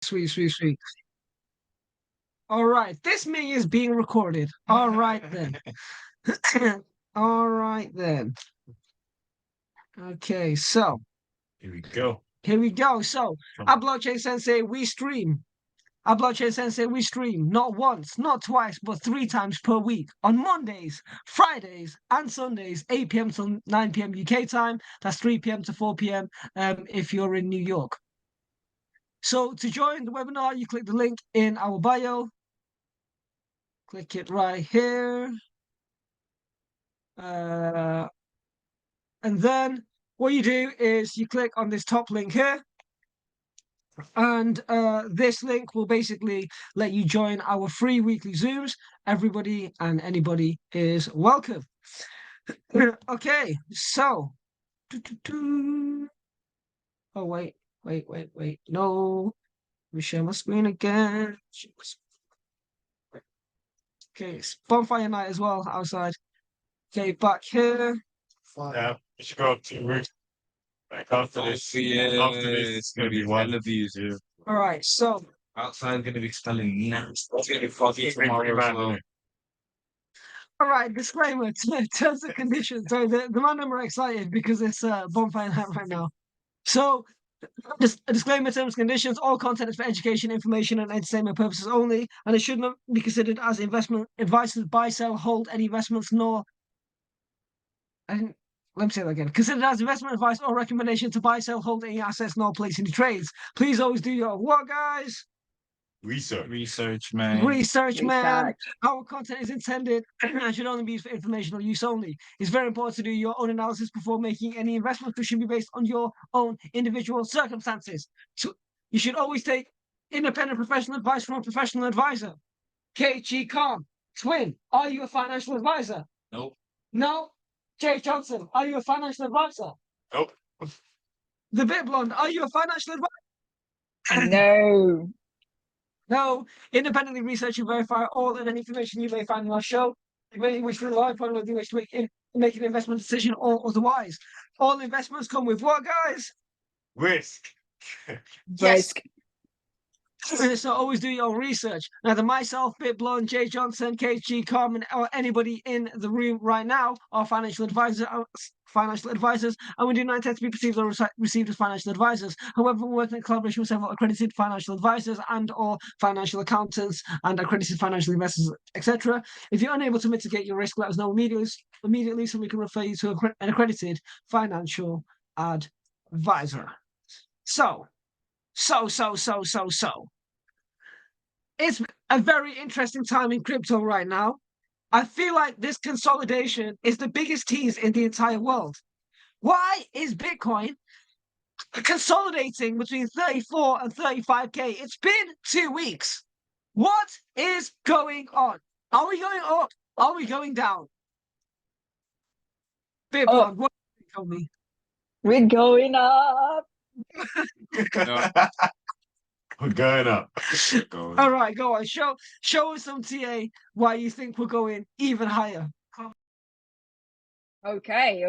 Sweet, sweet, sweet. All right, this me is being recorded. All right then. All right then. Okay, so Here we go. here we go. So at Blochain Sensei, we stream. At Blochain Sensei, we stream not once, not twice, but 3 times per week on Mondays, Fridays, and Sundays, 8 p.m. till 9 p.m. UK time. That's 3 p.m. to 4 p.m. If you're in New York. So to join the webinar, you click the link in our bio. Click it right here. And then what you do is you click on this top link here. And this link will basically let you join our free weekly Zooms. Everybody and anybody is welcome. Okay, so. Oh, wait. No. Let me share my screen again. Okay, it's bonfire night as well outside. Okay, back here. Yeah, we should go up to the roof. Like after this, it's gonna be one of these. Yeah. All right, so Outside's gonna be smelling nasty. It's gonna be foggy tomorrow as well. all right, disclaimer, terms and conditions. So the man and I are excited because it's bonfire night right now. So just a disclaimer, terms and conditions, all content is for education, information, and entertainment purposes only, and it should not be considered as investment advice to buy, sell, hold any investments, nor let me say that again. Considered as investment advice or recommendation to buy, sell, hold any assets, nor place any trades. Please always do your what, guys? Research, man. Research, man. Our content is intended and should only be used for informational use only. It's very important to do your own analysis before making any investments, which should be based on your own individual circumstances. So you should always take independent professional advice from a professional advisor. KG Khan, Twin, are you a financial advisor? Nope. No? Jay Johnson, are you a financial advisor? Nope. The Bit Blonde, are you a financial advisor? No. No, independently research and verify all and any information you may find in our show. You may wish to rely upon whether you wish to make an investment decision or otherwise. All investments come with what, guys? Risk. Yes. So always do your own research. Neither myself, Bit Blonde, Jay Johnson, KG, Carmen, or anybody in the room right now are financial advisors, and we do not intend to be perceived or received as financial advisors. However, we work in collaboration with several accredited financial advisors and/or financial accountants and accredited financial investors, etc. If you're unable to mitigate your risk, let us know immediately, so we can refer you to an accredited financial advisor. So. It's a very interesting time in crypto right now. I feel like this consolidation is the biggest tease in the entire world. Why is Bitcoin consolidating between 34 and 35K? It's been 2 weeks. What is going on? Are we going up? Are we going down? Bitcoin, what do you tell me? We're going up. We're going up. All right, go on. Show us some TA why you think we're going even higher. Okay.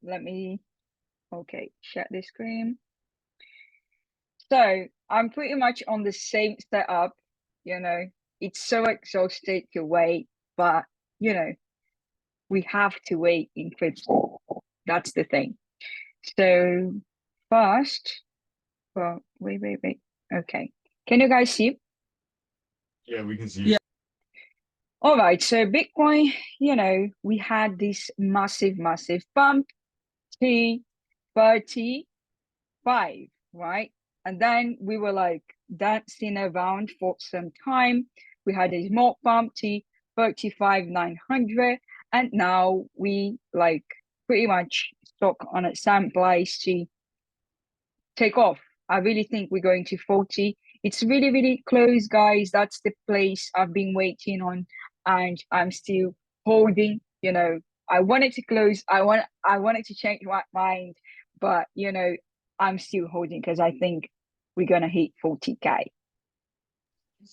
Let me share the screen. So I'm pretty much on the same setup, it's so exhausted to wait, but we have to wait in crypto. That's the thing. So first, well, wait. Okay. Can you guys see? Yeah, we can see. Yeah. All right. So Bitcoin, we had this massive bump to 35, right? And then we were like dancing around for some time. We had a small bump to 35,900, and now we like pretty much stuck on a same place to take off. I really think we're going to 40. It's really close, guys. That's the place I've been waiting on, and I'm still holding. I wanted to close. I wanted to change my mind, but I'm still holding because I think we're gonna hit 40K.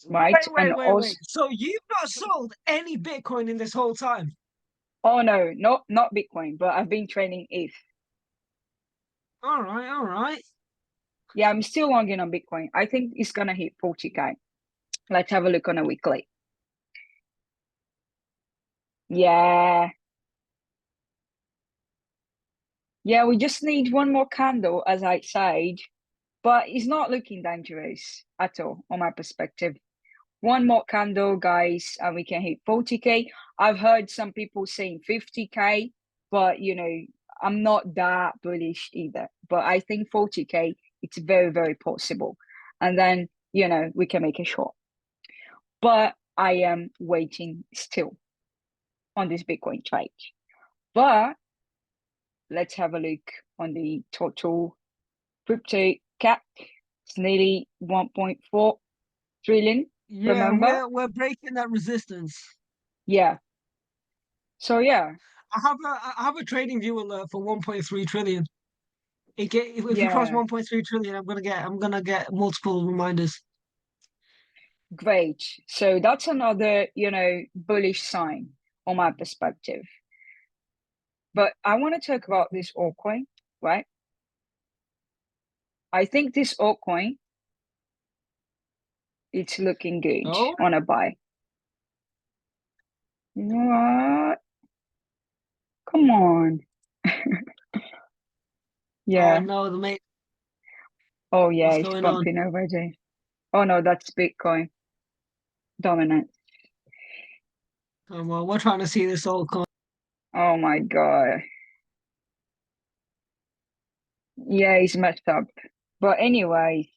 Right? Wait. So you've not sold any Bitcoin in this whole time? Oh no, not Bitcoin, but I've been trading ETH. All right. Yeah, I'm still longing on Bitcoin. I think it's gonna hit 40K. Let's have a look on a weekly. Yeah. Yeah, we just need one more candle, as I said, but it's not looking dangerous at all on my perspective. One more candle, guys, and we can hit 40K. I've heard some people saying 50K, but I'm not that bullish either. But I think 40K, it's very, very possible. And then, we can make a short. But I am waiting still on this Bitcoin trade. But let's have a look on the total crypto cap. It's nearly 1.4 trillion. Yeah, remember? we're breaking that resistance. Yeah. So yeah. I have a trading view alert for 1.3 trillion. If we cross 1.3 trillion, I'm gonna get multiple reminders. Great. So that's another, bullish sign on my perspective. But I want to talk about this altcoin, right? I think this altcoin, it's looking good on a buy. You know what? Come on. Yeah. Oh no, the mate. Oh yeah, What's it's going bumping already. Oh no, that's Bitcoin. Dominant. on? Well, we're trying to see this altcoin. Oh my God. Yeah, he's messed up. But anyway,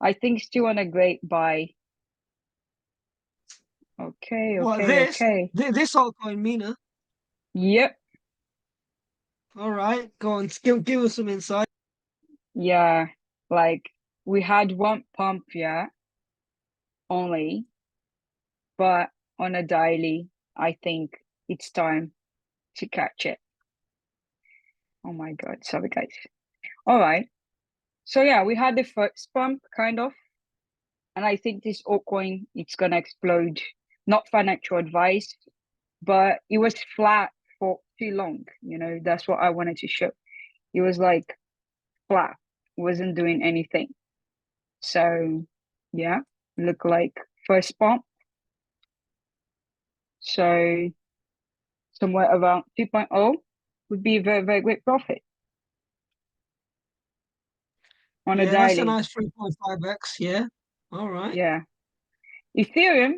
I think still on a great buy. Okay. This altcoin, Mina. Yep. All right, go on. Give us some insight. Yeah. Like we had one pump, yeah, only. But on a daily, I think it's time to catch it. Oh my God. Sorry, guys. All right. So yeah, we had the first pump kind of. And I think this altcoin, it's gonna explode. Not financial advice, but it was flat for too long. That's what I wanted to show. It was like flat, wasn't doing anything. So yeah, look like first pump. So somewhere around 2.0 would be a very, very great profit on a Yeah, that's a daily. nice 3.5x. Yeah. All right. Yeah. Ethereum,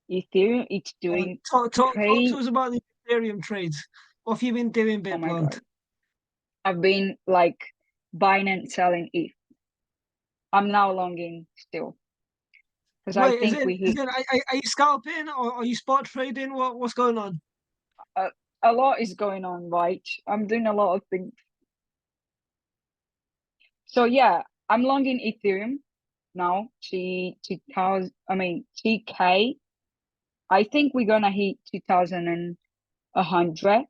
it's doing Talk to great. us about the Ethereum trades. What have you been doing, Oh my BitBlunt? God. I've been like buying and selling ETH. I'm now longing still because I Wait, think we hit are you scalping or are you spot trading? What's going on? a lot is going on, right? I'm doing a lot of things. So yeah, I'm longing Ethereum now. TK. I think we're gonna hit 2,100.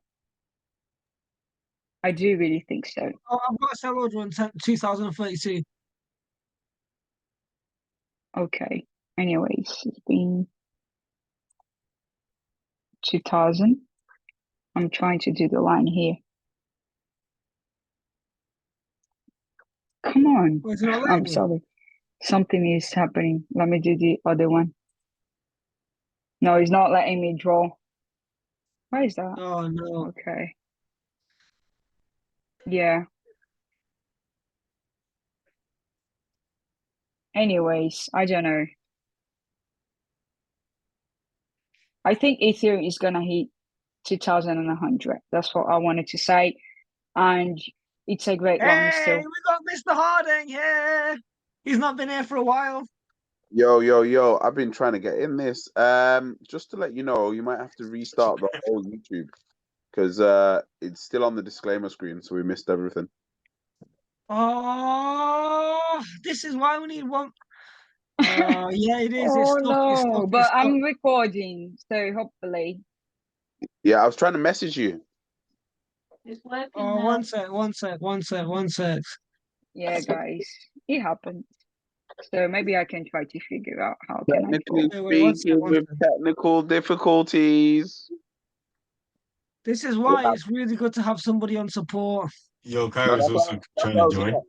I do really think so. Oh, I've got a sell order on 2032. Okay. Anyways, it's been 2,000. I'm trying to do the line here. Come on. Wait, it's not I'm letting you? sorry. Something is happening. Let me do the other one. No, it's not letting me draw. Why is that? Oh no. Okay. Yeah. Anyways, I don't know. I think Ethereum is gonna hit 2,100. That's what I wanted to say. And it's a great long Hey, still. we got Mr. Harding here. He's not been here for a while. Yo, I've been trying to get in this. Just to let you know, you might have to restart the whole YouTube because it's still on the disclaimer screen, so we missed everything. Oh, this is why we need one. Oh, yeah, it is. It's Oh stuck. It's stuck. no, It's but stuck. I'm recording, so hopefully. Yeah, I was trying to message you. It's working Oh, now. one sec. Yeah, guys, it happens. So maybe I can try to figure out how can I draw. Technically Wait, one speaking, sec. with technical difficulties. This is why it's really good to have somebody on support. Yo, No, Kyra's that's also what trying to join.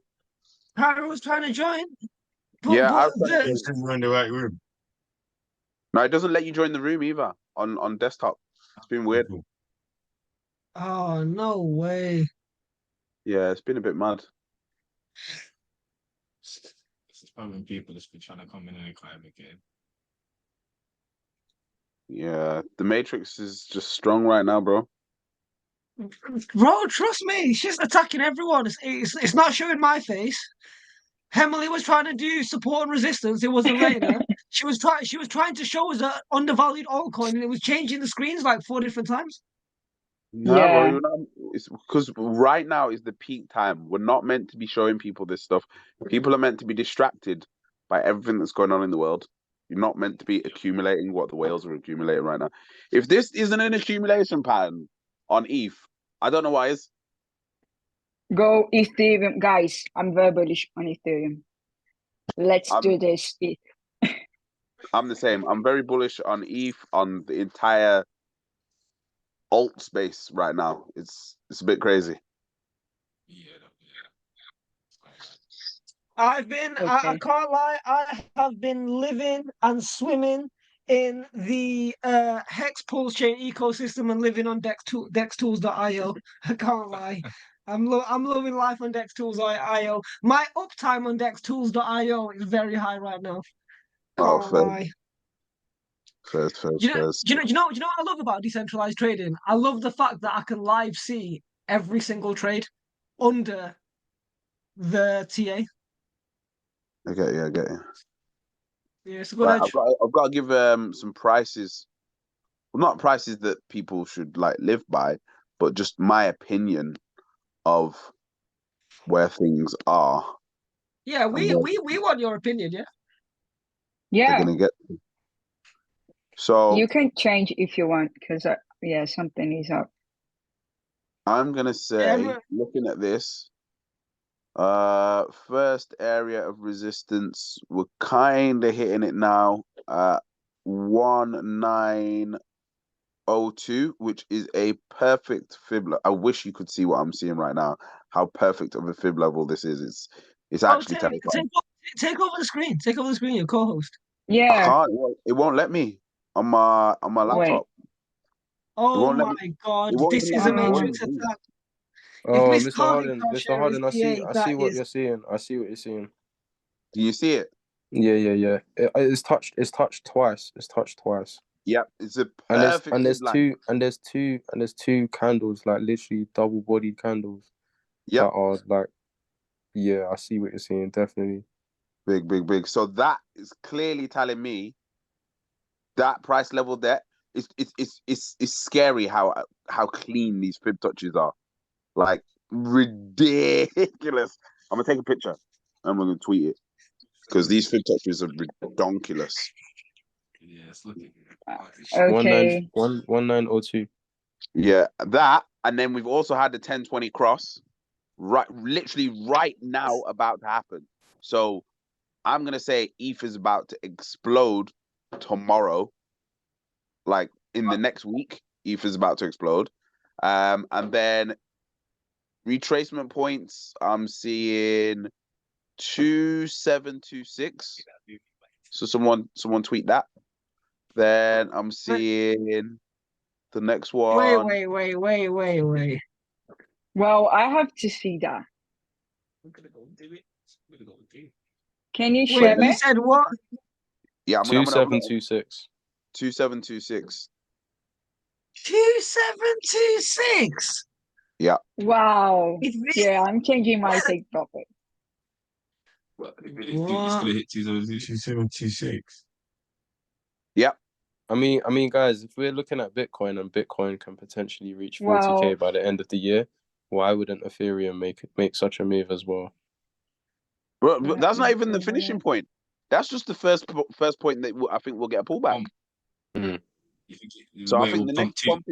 Harry was trying to join, Yeah, but You said we're in the right room. no, it doesn't let you join the room either on desktop. It's been weird. Cool. oh no way. Yeah, it's been a bit mad. It's spamming people that's been trying to come in and climb again. Yeah, the Matrix is just strong right now, bro. Bro, trust me, she's attacking everyone. It's not showing my face. Emily was trying to do support and resistance. It wasn't letting her. She was trying to show us an undervalued altcoin, and it was changing the screens like 4 different times. Nah, bro, Yeah. you're not, it's because right now is the peak time. We're not meant to be showing people this stuff. People are meant to be distracted by everything that's going on in the world. You're not meant to be accumulating what the whales are accumulating right now. If this isn't an accumulation pattern on ETH, I don't know what is. Go Ethereum, guys. I'm very bullish on Ethereum. Let's I'm do this. I'm the same. I'm very bullish on ETH, on the entire alt space right now. It's a bit crazy. Yeah. I Okay. can't lie, I have been living and swimming in the Hex Pulse Chain ecosystem and living on DexTools.io. I can't lie. I'm loving life on DexTools.io. My uptime on DexTools.io is very high right now. Oh, Can't lie. first. You know what I love about decentralized trading? I love the fact that I can live see every single trade under the TA. I get you. Yeah, it's a good Right, edge. I've got to give some prices. Well, not prices that people should like live by, but just my opinion of where things are Yeah, and we where we we want your opinion, yeah. they're Yeah. gonna get. So You can change if you want, because yeah, something is up. I'm gonna Yeah, say, looking at this, first area of resistance, we're kind of hitting it now at 1902, which is a perfect fib. I wish you could see what I'm seeing right now. How perfect of a fib level this is. It's oh, actually terrifying. take over the screen. Take over the screen, your co-host. I Yeah. can't. It won't let me on my Wait. laptop. It Oh won't let my me. God, It won't this even is let a me go Uh, in the Matrix room. attack. If Oh, Mr. Mr. Hardy Harden, can't Mr. share his Harden, TA, I that see what is you're seeing. I see what you're seeing. Do you see it? Yeah. It's touched twice. It's touched twice. Yep. It's a And there's perfect fib line. two candles, like literally double bodied candles that Yep. are like, yeah, I see what you're seeing, definitely. Big. So that is clearly telling me that price level there it's scary how clean these fib touches are. Like ridiculous. I'm gonna take a picture and we're gonna tweet it because these fib touches are ridiculous. Yeah, it's looking. okay. 1902. Yeah, that, and then we've also had the 1020 cross, literally right now about to happen. So I'm gonna say ETH is about to explode tomorrow. Like in the next week, ETH is about to explode. And then retracement points, I'm seeing 2726. So someone tweet that. Then I'm seeing the next one. wait. Well, I have to see that. We're gonna go do it. We're gonna go do it. Can you Wait, share you me? said what? Yeah, I'm gonna 2726. 2726. 2726. Yeah. Wow. If this, Yeah, I'm changing my take profit. Well, it's what? gonna hit 2726. Yep. I mean, guys, if we're looking at Bitcoin and Bitcoin can potentially reach 40K Well, by the end of the year, why wouldn't Ethereum make such a move as well? But that's not even the finishing point. That's just the first point that I think we'll get a pullback. Mm. So I Where it think will the pump next to. pump,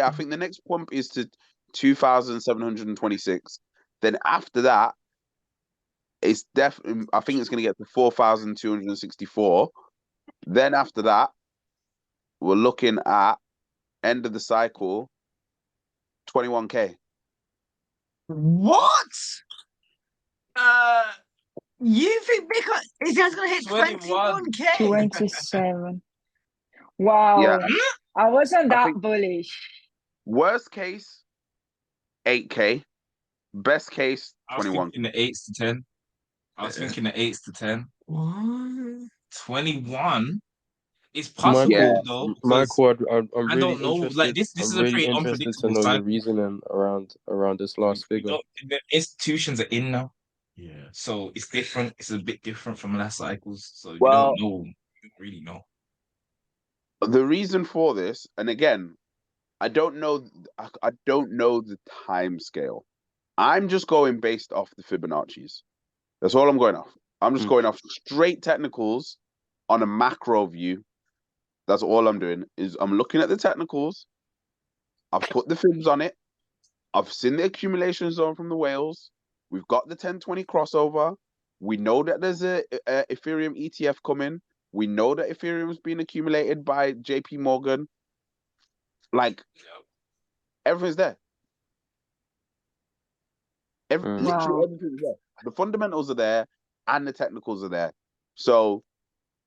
I think the next pump is to 2,726. Then after that, it's definitely. I think it's going to get to 4,264. Then after that, we're looking at end of the cycle, 21K. What? You think Bitcoin is just gonna hit 21. 21K? 27. Wow. Yeah, I wasn't I that think bullish. worst case 8K, best case I was 21. thinking the 8s to 10. I was thinking the 8s to 10. What? 21 is possible Yeah, though, because Michael, I'm I really don't know. Like interested. this I'm is a really pretty interested to unpredictable know your cycle. reasoning around this last We figure. don't, the institutions are in now. Yeah. So it's different. It's a bit different from last cycles. So we don't well, know. We don't really know. the reason for this, and again, I don't know the time scale. I'm just going based off the Fibonacci's. That's all I'm going off. I'm just going off straight technicals on a macro view. That's all I'm doing. Is I'm looking at the technicals. I've put the fibs on it. I've seen the accumulation zone from the whales. We've got the 1020 crossover. We know that there's a Ethereum ETF coming. We know that Ethereum's being accumulated by JP Morgan. Like everything's there. Literally Wow. everything's there. The fundamentals are there and the technicals are there. So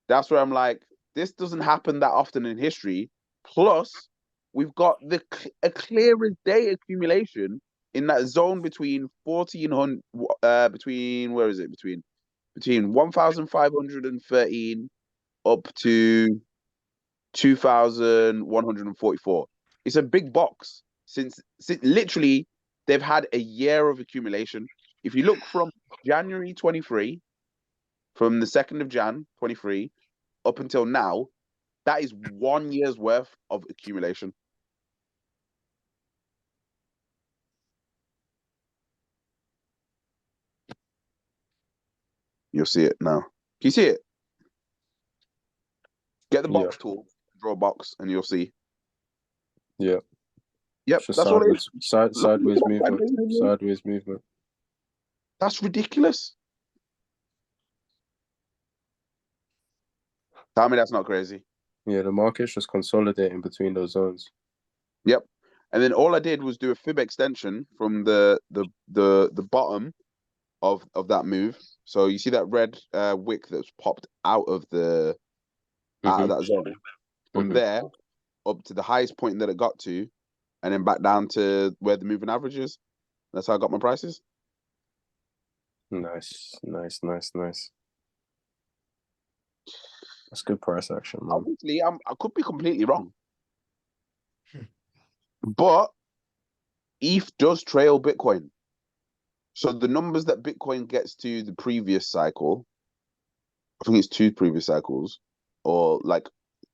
that's where I'm like, this doesn't happen that often in history. Plus, we've got a clear as day accumulation in that zone between 1400, between where is it? Between 1,513 up to 2,144. It's a big box since literally they've had a year of accumulation. If you look from January 23, from the 2nd of Jan 23 up until now, that is 1 year's worth of accumulation. You'll see it now. Can you see it? Get the box tool, draw a box, and you'll see. Yeah. Yep, It's just that's all it is. sideways Look at movement. that. Sideways movement. That's ridiculous. Tell me that's not crazy. Yeah, the market's just consolidating between those zones. Yep. And then all I did was do a fib extension from the bottom of that move. So you see that red wick that's popped out of that zone. From there up to the highest point that it got to, and then back down to where the moving average is. That's how I got my prices. Nice. That's good price action, man. Obviously, I could be completely wrong. But ETH does trail Bitcoin. So the numbers that Bitcoin gets to the previous cycle, I think it's 2 previous cycles, or like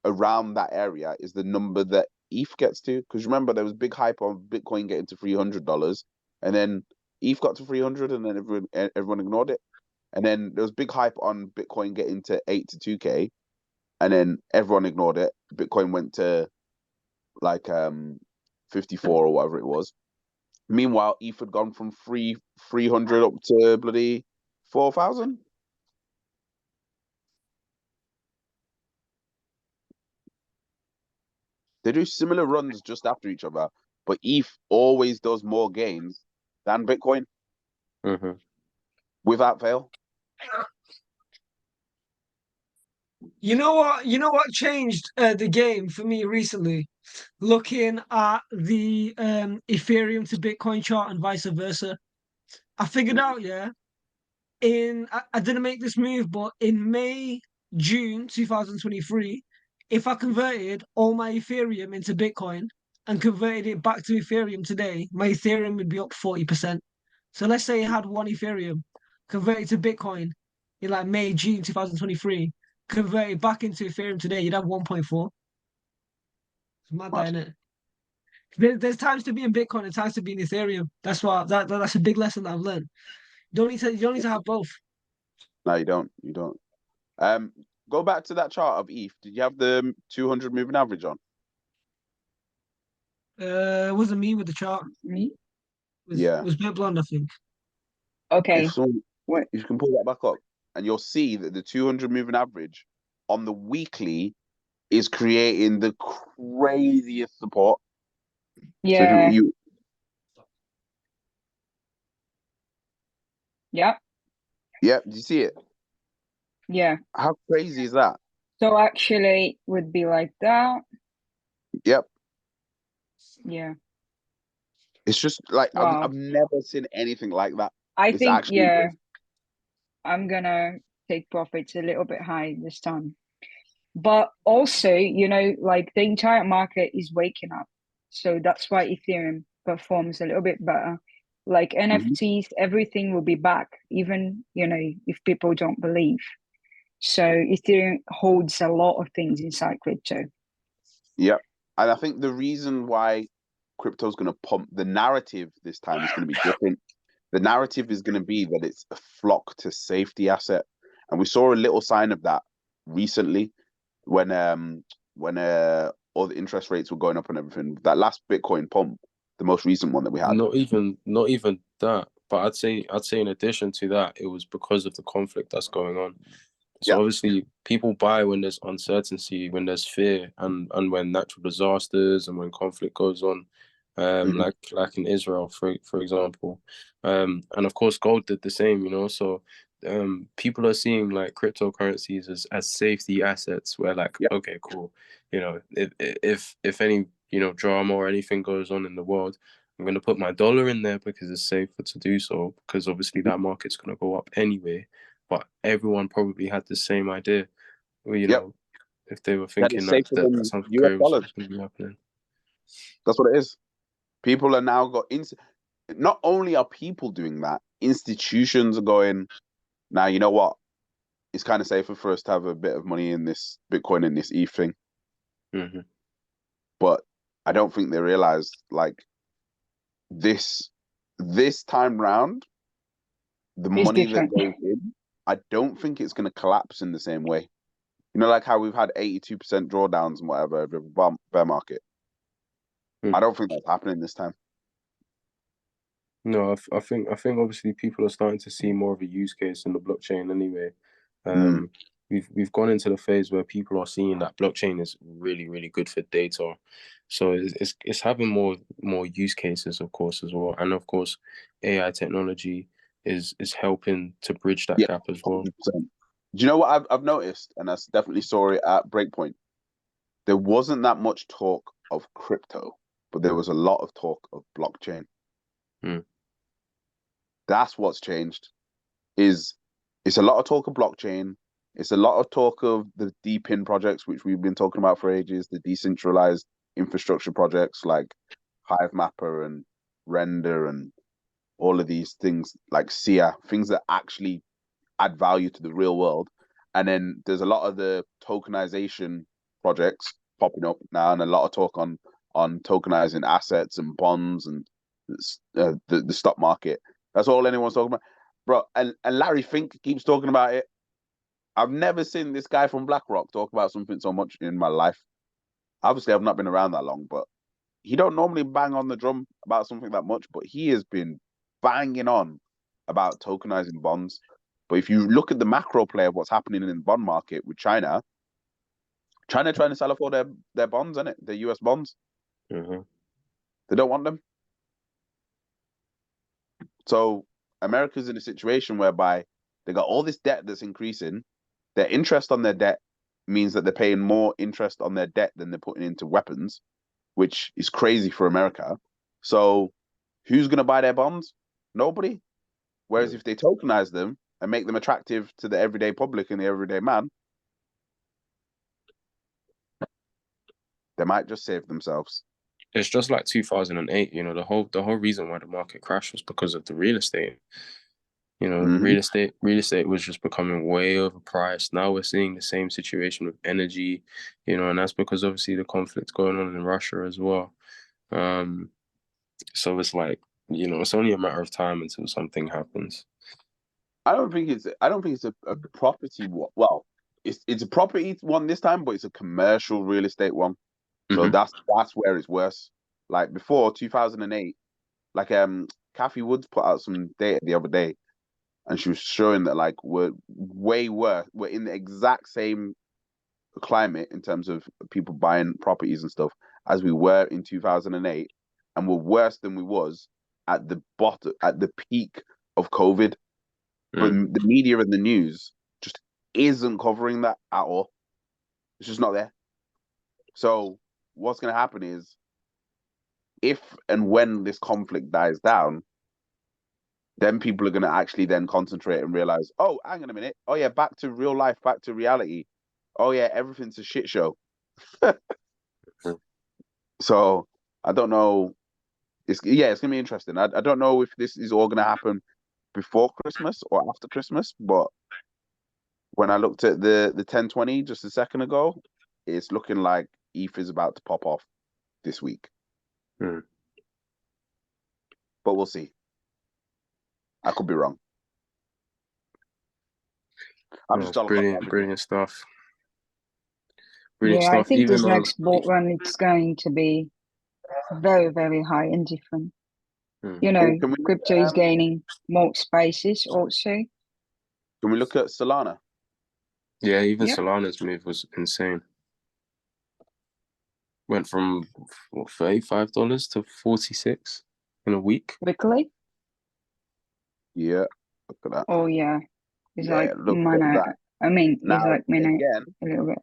around that area, is the number that ETH gets to. Because remember, there was big hype on Bitcoin getting to $300, and then ETH got to 300, and then everyone ignored it. And then there was big hype on Bitcoin getting to 8 to 2K, and then everyone ignored it. Bitcoin went to like 54 or whatever it was. Meanwhile, ETH had gone from 300 up to bloody 4,000. They do similar runs just after each other, but ETH always does more gains than Bitcoin without fail. You know what? You know what changed the game for me recently? Looking at the Ethereum to Bitcoin chart and vice versa. I figured out, yeah. I didn't make this move, but in May, June 2023, if I converted all my Ethereum into Bitcoin and converted it back to Ethereum today, my Ethereum would be up 40%. So let's say I had one Ethereum, converted to Bitcoin in like May, June 2023, converted back into Ethereum today, you'd have 1.4. It's mad, that, innit? There's times to be in Bitcoin and times to be in Ethereum. That's why that's a big lesson that I've learned. You don't need to have both. No, you don't. You don't. Go back to that chart of ETH. Did you have the 200 moving average on? It wasn't me with the chart. Me? Yeah. It was Bit Blonde, I think. Okay. If you can pull that back up, and you'll see that the 200 moving average on the weekly is creating the craziest support. Yeah. So if Yeah. Yeah, do you see it? Yeah. How crazy is that? So actually would be like that. Yep. Yeah. It's just like Wow. I've never seen anything like that. I It's think, actually yeah, I'm gonna take profits a little bit high this time. But also, you know, like the entire market is waking up. So that's why Ethereum performs a little bit better. Like Mhm. NFTs, everything will be back, even, you know, if people don't believe. So Ethereum holds a lot of things inside crypto. Yep. And I think the reason why crypto's going to pump the narrative this time is going to be different. The narrative is going to be that it's a flock to safety asset, and we saw a little sign of that recently when all the interest rates were going up and everything. That last Bitcoin pump, the most recent one that we had. Not even that. But I'd say in addition to that, it was because of the conflict that's going on. So Yeah. obviously people buy when there's uncertainty, when there's fear, and when natural disasters and when conflict goes on, Mhm. like in Israel, for example. And of course gold did the same, you know. So people are seeing like cryptocurrencies as safety assets where like, Yeah. okay, cool. You know, if any, you know, drama or anything goes on in the world, I'm going to put my dollar in there because it's safer to do so, because obviously that market's going to go up anyway. But everyone probably had the same idea, or, you Yep. know, if they were That thinking is that safer than something US great was dollars. going to be happening. That's what it is. People are now not only are people doing that, institutions are going, now you know what? It's kind of safer for us to have a bit of money in this Bitcoin and this ETH thing. Mm-hmm. But I don't think they realize like this time round, the It's money that different. goes in, I don't think it's going to collapse in the same way. You know, like how we've had 82% drawdowns and whatever over the bear market. Mm. I don't think that's happening this time. No, I think obviously people are starting to see more of a use case in the blockchain anyway. Mm. We've gone into the phase where people are seeing that blockchain is really, really good for data. So it's having more use cases, of course, as well. And of course, AI technology is helping to bridge that Yeah, gap as well. 100%. Do you know what I've noticed? And I definitely saw it at Breakpoint. There wasn't that much talk of crypto, but there was a lot of talk of blockchain. Mm. That's what's changed. Is it's a lot of talk of blockchain. It's a lot of talk of the DePIN projects, which we've been talking about for ages, the decentralized infrastructure projects like Hive Mapper and Render and all of these things like SIA, things that actually add value to the real world. And then there's a lot of the tokenization projects popping up now, and a lot of talk on tokenizing assets and bonds and the stock market. That's all anyone's talking about, bro. And Larry Fink keeps talking about it. I've never seen this guy from BlackRock talk about something so much in my life. Obviously, I've not been around that long, but he don't normally bang on the drum about something that much. But he has been banging on about tokenizing bonds. But if you look at the macro play of what's happening in the bond market with China trying to sell off all their bonds, isn't it? Their US bonds. Mm-hmm. They don't want them. So America's in a situation whereby they got all this debt that's increasing. Their interest on their debt means that they're paying more interest on their debt than they're putting into weapons, which is crazy for America. So who's going to buy their bonds? Nobody. Whereas if they tokenize them and make them attractive to the everyday public and the everyday man, they might just save themselves. It's just like 2008, you know, the whole reason why the market crashed was because of the real estate. You know, Mm-hmm. real estate was just becoming way overpriced. Now we're seeing the same situation with energy, you know, and that's because obviously the conflict's going on in Russia as well. So it's like, you know, it's only a matter of time until something happens. I don't think it's a property one. Well, it's a property one this time, but it's a commercial real estate one. So Mm-hmm. that's where it's worse. Like before 2008, like Kathy Woods put out some data the other day, and she was showing that like we're way worse. We're in the exact same climate in terms of people buying properties and stuff as we were in 2008, and we're worse than we was at the peak of COVID. but the media and the news just isn't covering that at all. It's just not there. So what's going to happen is, if and when this conflict dies down, then people are going to actually then concentrate and realize, oh, hang on a minute. Oh, yeah, back to real life, back to reality. Oh, yeah, everything's a shit show. So I don't know. It's going to be interesting. I don't know if this is all going to happen before Christmas or after Christmas, but when I looked at the 1020 just a second ago, it's looking like ETH is about to pop off this week. But we'll see. I could be wrong. I'm just brilliant stuff. I think this next bull run it's going to be very, very high and different. You know, crypto is gaining more spaces also. Can we look at Solana? Yeah, even Solana's move was insane. Went from what, $35 to $46 in a week. Weekly? Yeah, look at that. Oh yeah. It's like look at that. I mean, Now, it's like minute again, a little bit.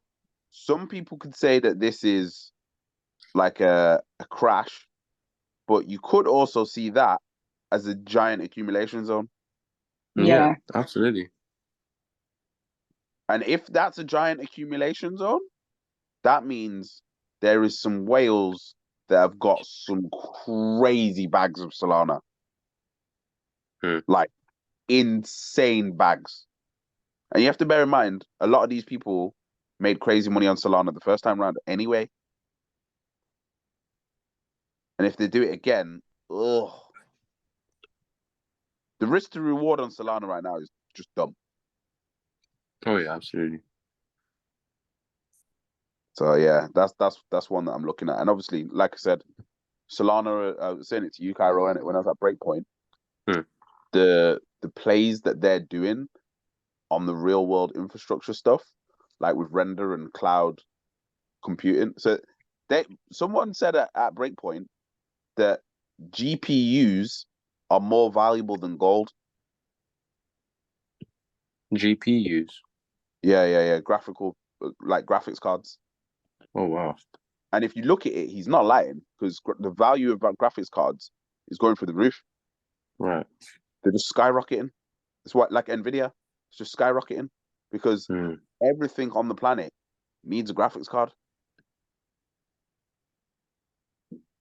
some people could say that this is like a crash, but you could also see that as a giant accumulation zone. Yeah, absolutely. And if that's a giant accumulation zone, that means there is some whales that have got some crazy bags of Solana. Like insane bags. And you have to bear in mind, a lot of these people made crazy money on Solana the first time around anyway. And if they do it again, the risk to reward on Solana right now is just dumb. Oh yeah, absolutely. So yeah, that's one that I'm looking at. And obviously, like I said, Solana, I was saying it to you, Cairo, and when I was at Breakpoint, the plays that they're doing on the real world infrastructure stuff, like with render and cloud computing. So someone said at Breakpoint that GPUs are more valuable than gold. GPUs? Yeah. Graphics cards. Oh, wow. And if you look at it, he's not lying, because the value of graphics cards is going through the roof. Right. They're just skyrocketing. It's what, like Nvidia, it's just skyrocketing because everything on the planet needs a graphics card.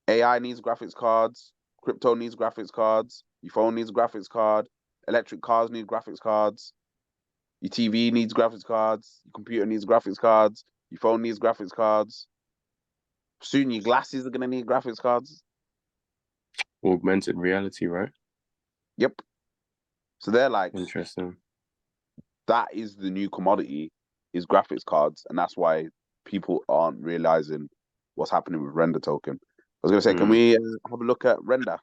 AI needs graphics cards. Crypto needs graphics cards. Your phone needs a graphics card. Electric cars need graphics cards. Your TV needs graphics cards. Your computer needs graphics cards. Your phone needs graphics cards. Soon your glasses are going to need graphics cards. Augmented reality, right? Yep. So they're like, interesting. That is the new commodity, is graphics cards. And that's why people aren't realizing what's happening with Render token. I was going to say, can we have a look at Render?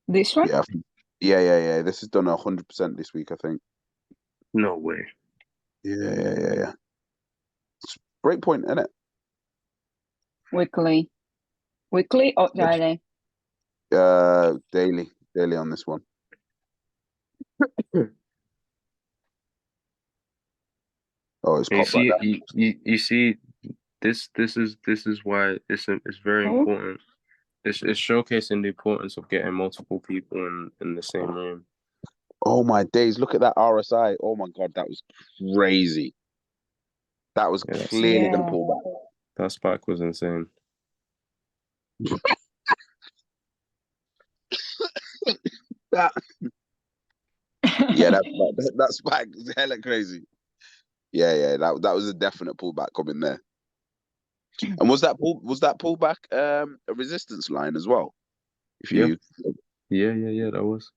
This one? Yeah. This is done 100% this week, I think. No way. Yeah. It's Breakpoint, isn't it? Weekly or daily? Daily on this one. Oh, it's popped like that. You see, this is why it's very important. It's showcasing the importance of getting multiple people in the same room. Oh my days! Look at that RSI. Oh my god, that was crazy. That was clearly going to pull back. That spike was insane. that spike was hella crazy. Yeah, that was a definite pullback coming there. And was that pullback a resistance line as well? Yeah, that was.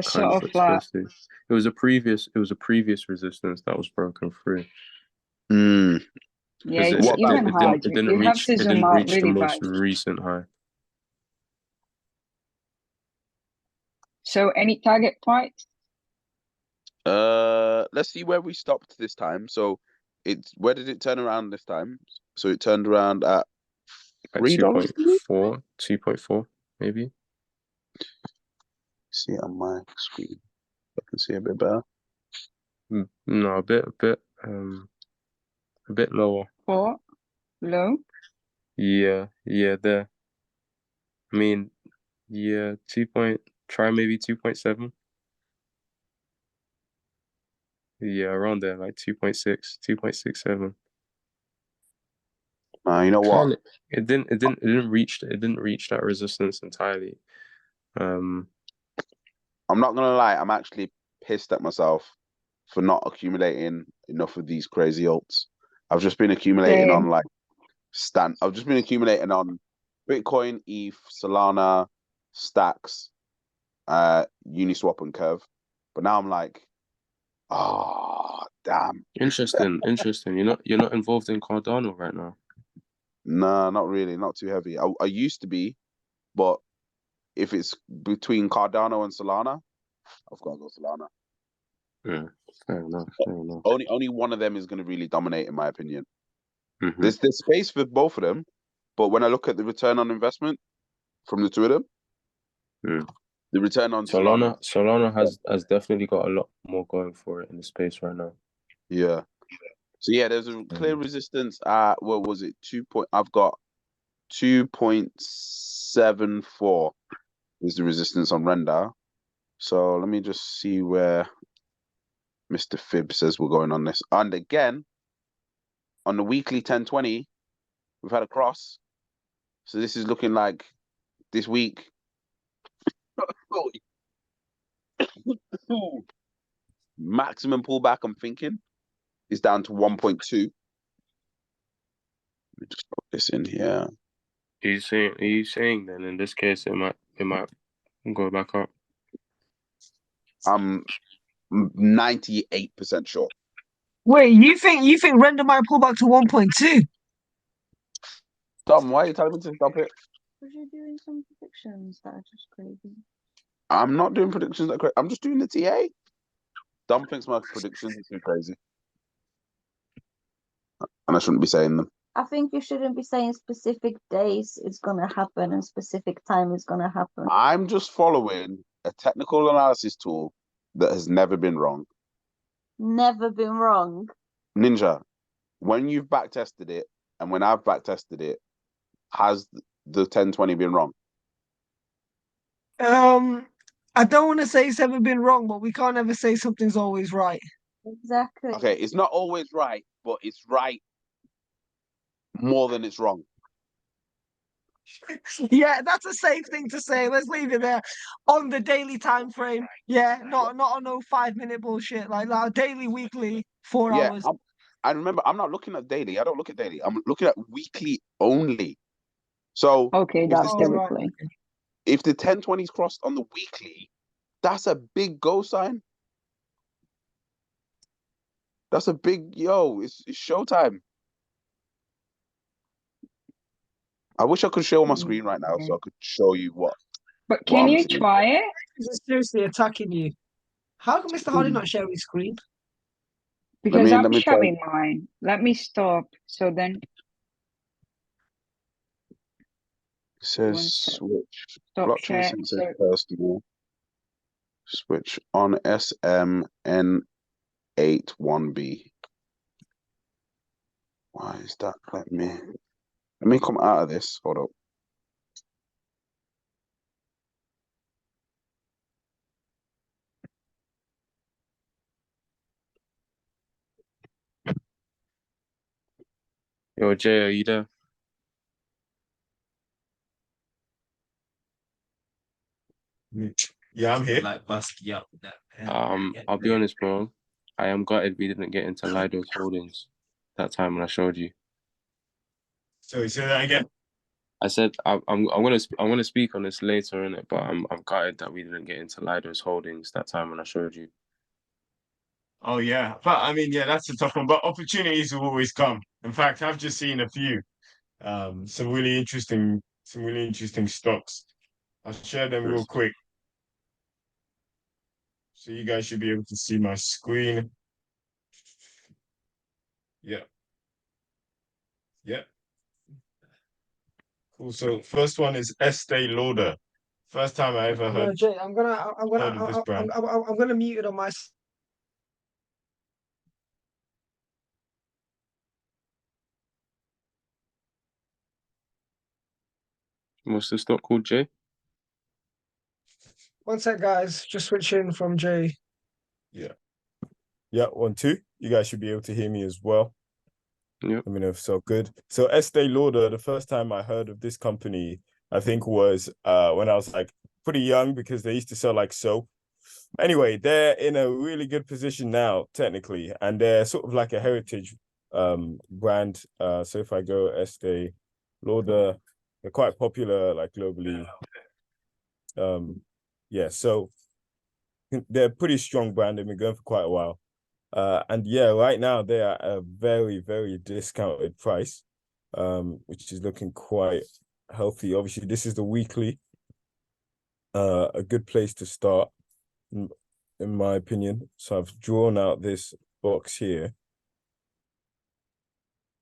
Sort of flat. It was a previous resistance that was broken through. Yeah, it's even hard. It didn't reach the most recent high. So any target price? Let's see where we stopped this time. So where did it turn around this time? So it turned around at At $3. 2.4, 2.4, maybe. See it on my screen. I can see a bit better. No, a bit lower. Four, low. Yeah, there. I mean, yeah, try maybe 2.7. Yeah, around there, like 2.6, 2.67. You know what? Kinda, it didn't reach that resistance entirely. I'm not gonna lie, I'm actually pissed at myself for not accumulating enough of these crazy alts. I've just been accumulating Same. on I've just been accumulating on Bitcoin, ETH, Solana, Stacks, Uniswap and Curve. But now I'm like, oh damn. Interesting. You're not involved in Cardano right now. Nah, not really, not too heavy. I used to be, but if it's between Cardano and Solana, I've got to go Solana. Yeah, fair enough. Only one of them is going to really dominate, in my opinion. Mhm. There's space for both of them, but when I look at the return on investment from the two of them, the return on Solana has definitely got a lot more going for it in the space right now. Yeah. So yeah, there's a clear resistance at what was it? I've got 2.74 is the resistance on render. So let me just see where Mr. Fib says we're going on this. And again, on the weekly 1020, we've had a cross. So this is looking like this week. Maximum pullback, I'm thinking, is down to 1.2. Let me just put this in here. Are you saying then in this case it might go back up? I'm 98% sure. Wait, you think render might pull back to 1.2? Dom, why are you telling me to stop it? Because you're doing some predictions that are just crazy. I'm not doing predictions that crazy. I'm just doing the TA. Dom thinks my predictions are too crazy. And I shouldn't be saying them. I think you shouldn't be saying specific days it's gonna happen and specific time it's gonna happen. I'm just following a technical analysis tool that has never been wrong. Never been wrong. Ninja, when you've backtested it and when I've backtested it, has the 1020 been wrong? I don't want to say it's ever been wrong, but we can't ever say something's always right. Exactly. Okay, it's not always right, but it's right more than it's wrong. Yeah, that's a safe thing to say. Let's leave it there. On the daily time frame, yeah, not on no 5-minute bullshit like that. Daily, weekly, 4 Yeah, hours. I remember I'm not looking at daily. I don't look at daily. I'm looking at weekly only. So Okay, if that's the right. weekly. if the 1020's crossed on the weekly, that's a big go sign. That's a big it's showtime. I wish I could show my screen right now so I could show you what. But can I'm you seeing. try it? This is seriously attacking you. How can Mr. Hardy not share his screen? Because let I'm me try. showing mine. Let me stop. So then It says one sec. switch Stop blockchain share. sensei So personal switch on SMN81B. Why is that? Let me come out of this. Hold up. Yo, Jay, are you there? Yeah, I'm here. Like busky up. I'll be honest, bro. I am gutted we didn't get into Lido's holdings that time when I showed you. So say that again. I said I'm gonna speak on this later in it, but I'm gutted that we didn't get into Lido's holdings that time when I showed you. Oh yeah, but I mean, yeah, that's a tough one. But opportunities will always come. In fact, I've just seen a few, some really interesting stocks. I'll share them real quick, so you guys should be able to see my screen. Yeah. Yeah. Cool. So first one is Estee Lauder. First time I ever No, heard Jay, heard of this brand. I'm gonna mute it on my. What's the stock called, Jay? One sec, guys. Just switching from Jay. Yeah. Yeah, 1, 2. You guys should be able to hear me as well. Yep. Let me know if so good. So Estee Lauder, the first time I heard of this company, I think was when I was like pretty young because they used to sell like soap. Anyway, they're in a really good position now, technically, and they're sort of like a heritage brand. So if I go Estee Lauder, they're quite popular like globally. Yeah, so they're a pretty strong brand. They've been going for quite a while. And yeah, right now they are at a very, very discounted price, which is looking quite healthy. Obviously, this is the weekly, a good place to start, in my opinion. So I've drawn out this box here.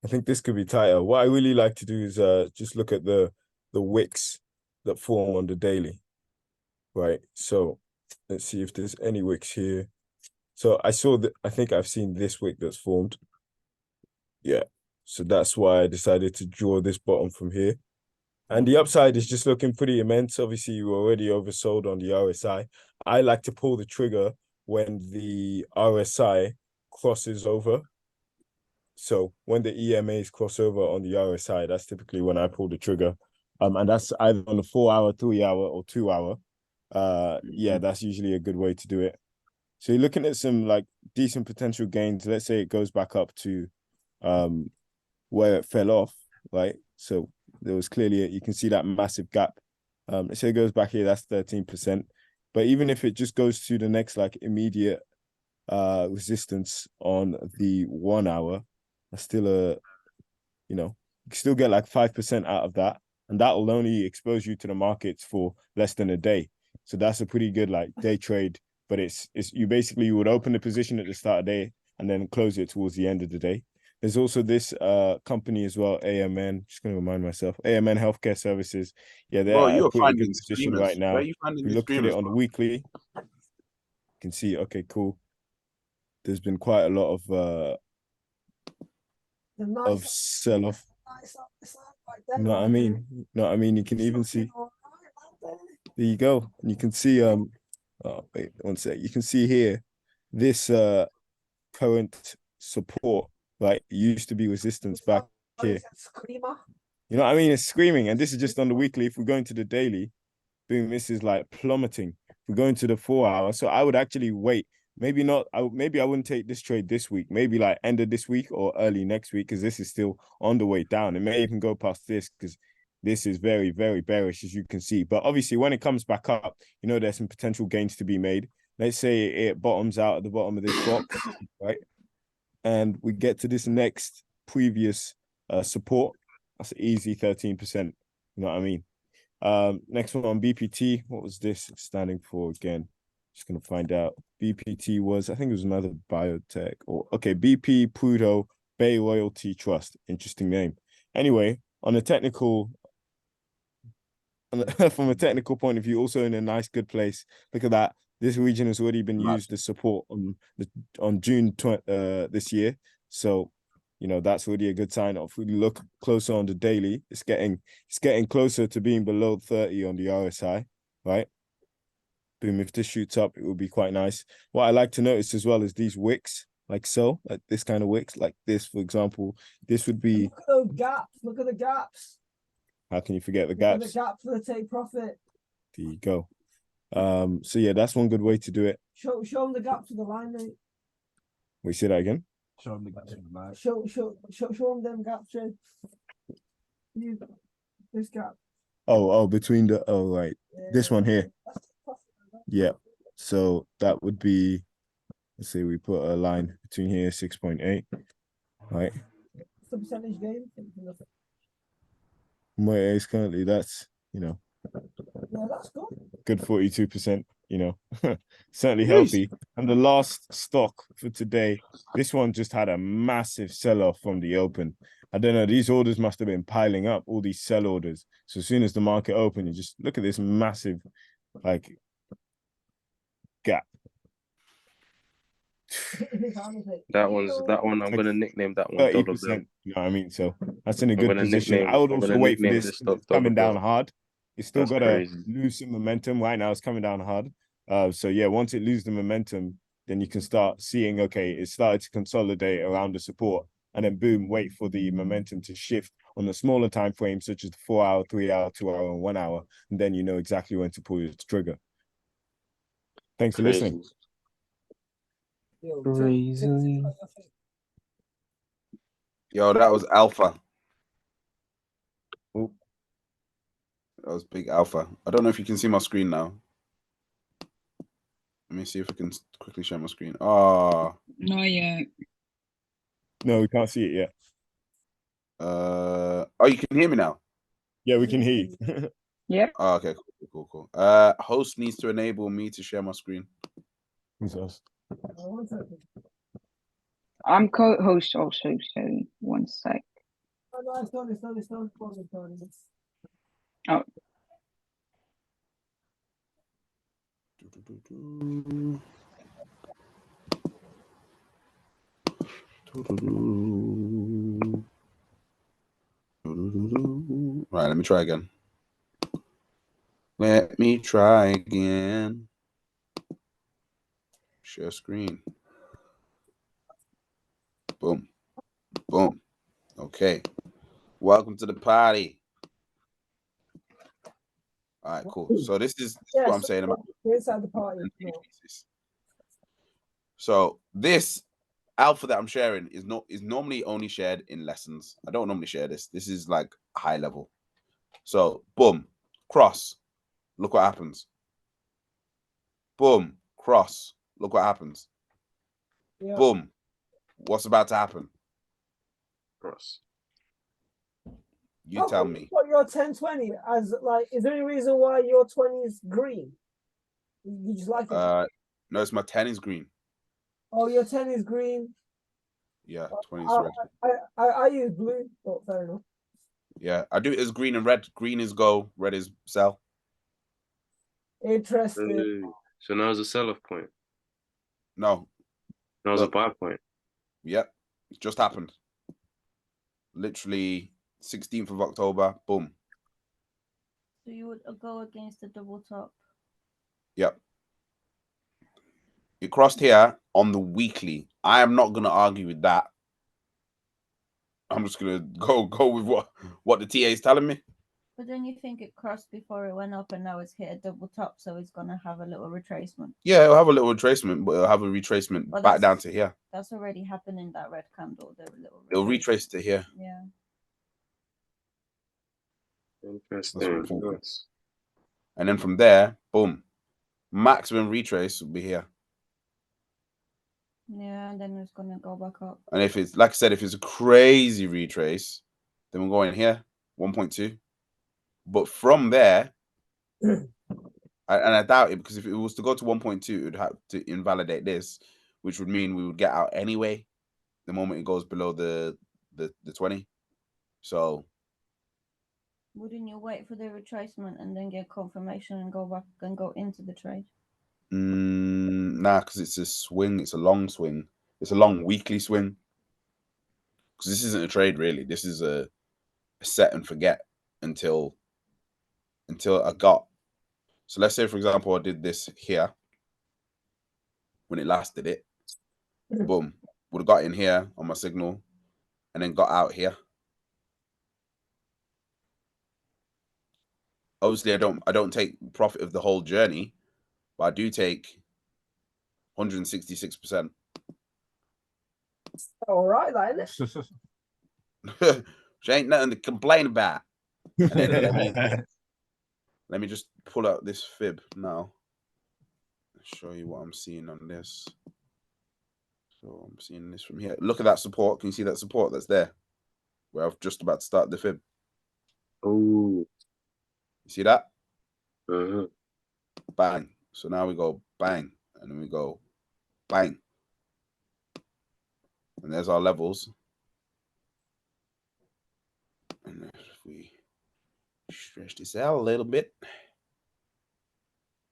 I think this could be tighter. What I really like to do is just look at the wicks that form on the daily, right? So let's see if there's any wicks here. So I saw that, I think I've seen this wick that's formed. Yeah. So that's why I decided to draw this bottom from here. And the upside is just looking pretty immense. Obviously, you were already oversold on the RSI. I like to pull the trigger when the RSI crosses over. So when the EMAs cross over on the RSI, that's typically when I pull the trigger. And that's either on the 4-hour, 3-hour, or 2-hour. Yeah, that's usually a good way to do it. So you're looking at some like decent potential gains. Let's say it goes back up to where it fell off, right? So there was clearly you can see that massive gap. Let's say it goes back here, that's 13%. But even if it just goes to the next like immediate resistance on the 1 hour, that's still you can still get like 5% out of that. And that will only expose you to the markets for less than a day. So that's a pretty good like day trade. But it's you would open the position at the start of the day and then close it towards the end of the day. There's also this company as well, AMN. Just going to remind myself, AMN Healthcare Services. Yeah, they're Bro, at a you're pretty good finding position screamers. right now. Where are you If finding we these look at screamers it on the from? weekly, you can see, okay, cool. There's been quite a lot of sell-off. You know what I mean? You know what I mean? You can even see. There you go. You can see oh wait, one sec. You can see here this current support, right? It used to be resistance back here. You know what I mean? It's screaming, and this is just on the weekly. If we go into the daily, boom, this is like plummeting. If we go into the 4-hour, so I would actually wait. Maybe not. Maybe I wouldn't take this trade this week. Maybe like end of this week or early next week, because this is still on the way down. It may even go past this because this is very, very bearish, as you can see. But obviously, when it comes back up, there's some potential gains to be made. Let's say it bottoms out at the bottom of this box, right? And we get to this next previous support. That's easy 13%. You know what I mean? Next one on BPT. What was this standing for again? Just gonna find out. BPT was, I think it was another biotech BP Prudo Bay Royalty Trust. Interesting name. Anyway, on a technical, from a technical point of view, also in a nice, good place. Look at that. This region has already been used as support on June this year. So, that's really a good sign. If we look closer on the daily, it's getting closer to being below 30 on the RSI, right? Boom, if this shoots up, it will be quite nice. What I like to notice as well is these wicks, like this kind of wicks, like this, for example. This would be... Look at those gaps. Look at the gaps. How can you forget the gaps? Look at the gap for the take profit. There you go. So yeah, that's one good way to do it. Show them the gap to the line, mate. We see that again. Show them the gap to the line. Show them gaps, Jay. This gap. Oh, between the right. This one here. Yeah. So that would be, let's say we put a line between here, 6.8. Right. What's the percentage gain? Where it is currently, that's yeah, that's good. Good 42%, certainly healthy. And the last stock for today, this one just had a massive sell-off from the open. I don't know. These orders must have been piling up, all these sell orders. So as soon as the market opened, you just look at this massive, like, gap. That one. I'm Like gonna nickname that one Dollar Bill. 30%. You know what I mean? So that's in a good position. I would also wait for this. It's coming down hard. It's still got to lose some momentum. Right now, it's coming down hard. So yeah, once it loses the momentum, then you can start seeing, okay, it started to consolidate around the support, and then boom, wait for the momentum to shift on the smaller time frames, such as the 4 hour, 3 hour, 2 hour, and 1 hour, and then you know exactly when to pull your trigger. Thanks for listening. Crazy. Yo, that was alpha. Oh. That was big alpha. I don't know if you can see my screen now. Let me see if I can quickly share my screen. Oh. Not yet. No, we can't see it yet. Oh, you can hear me now? Yeah, we can hear you. Yep. Oh, okay, cool. Host needs to enable me to share my screen. Who's us? I'm co-host also, so 1 sec. Oh, no, it's done. Oh. Right, let me try again. Share screen. Boom. Okay. Welcome to the party. All right, cool. So this is what I'm saying about inside the party. So this alpha that I'm sharing is normally only shared in lessons. I don't normally share this. This is like high level. So boom, cross. Look what happens. Boom, cross. Look what happens. Yeah. Boom. What's about to happen? Cross. You tell me. What your 10-20 as like? Is there any reason why your 20 is green? You just like it? No, it's my 10 is green. Oh, your 10 is green. Yeah, 20 is red. I use blue, but fair enough. Yeah, I do it as green and red. Green is go, red is sell. Interesting. So now it's a sell-off point. No. Now it's a buy point. Yep, it just happened. Literally 16th of October, boom. So you would go against the double top. Yep. It crossed here on the weekly. I am not going to argue with that. I'm just going to go with what the TA is telling me. But then you think it crossed before it went up and now it's hit a double top, so it's going to have a little retracement. Yeah, it'll have a little retracement, but it'll have a retracement back down to here. That's already happened in that red candle. It'll retrace to here. Yeah. Interesting. Nice. And then from there, boom. Maximum retrace will be here. Yeah, and then it's going to go back up. And if it's, like I said, if it's a crazy retrace, then we'll go in here, 1.2. But from there, and I doubt it, because if it was to go to 1.2, it would have to invalidate this, which would mean we would get out anyway the moment it goes below the 20. So wouldn't you wait for the retracement and then get confirmation and go back and go into the trade? Nah, because it's a swing. It's a long swing. It's a long weekly swing. Because this isn't a trade, really. This is a set and forget until I got. So let's say, for example, I did this here when it last did it. Boom. Would have got in here on my signal and then got out here. Obviously, I don't take profit of the whole journey, but I do take 166%. All right, then. Which ain't nothing to complain about. And then let me just pull out this fib now. Show you what I'm seeing on this. So I'm seeing this from here. Look at that support. Can you see that support that's there? Where I've just about to start the fib. Oh. You see that? Uh-huh. Bang. So now we go bang. And then we go bang. And there's our levels. And if we stretch this out a little bit,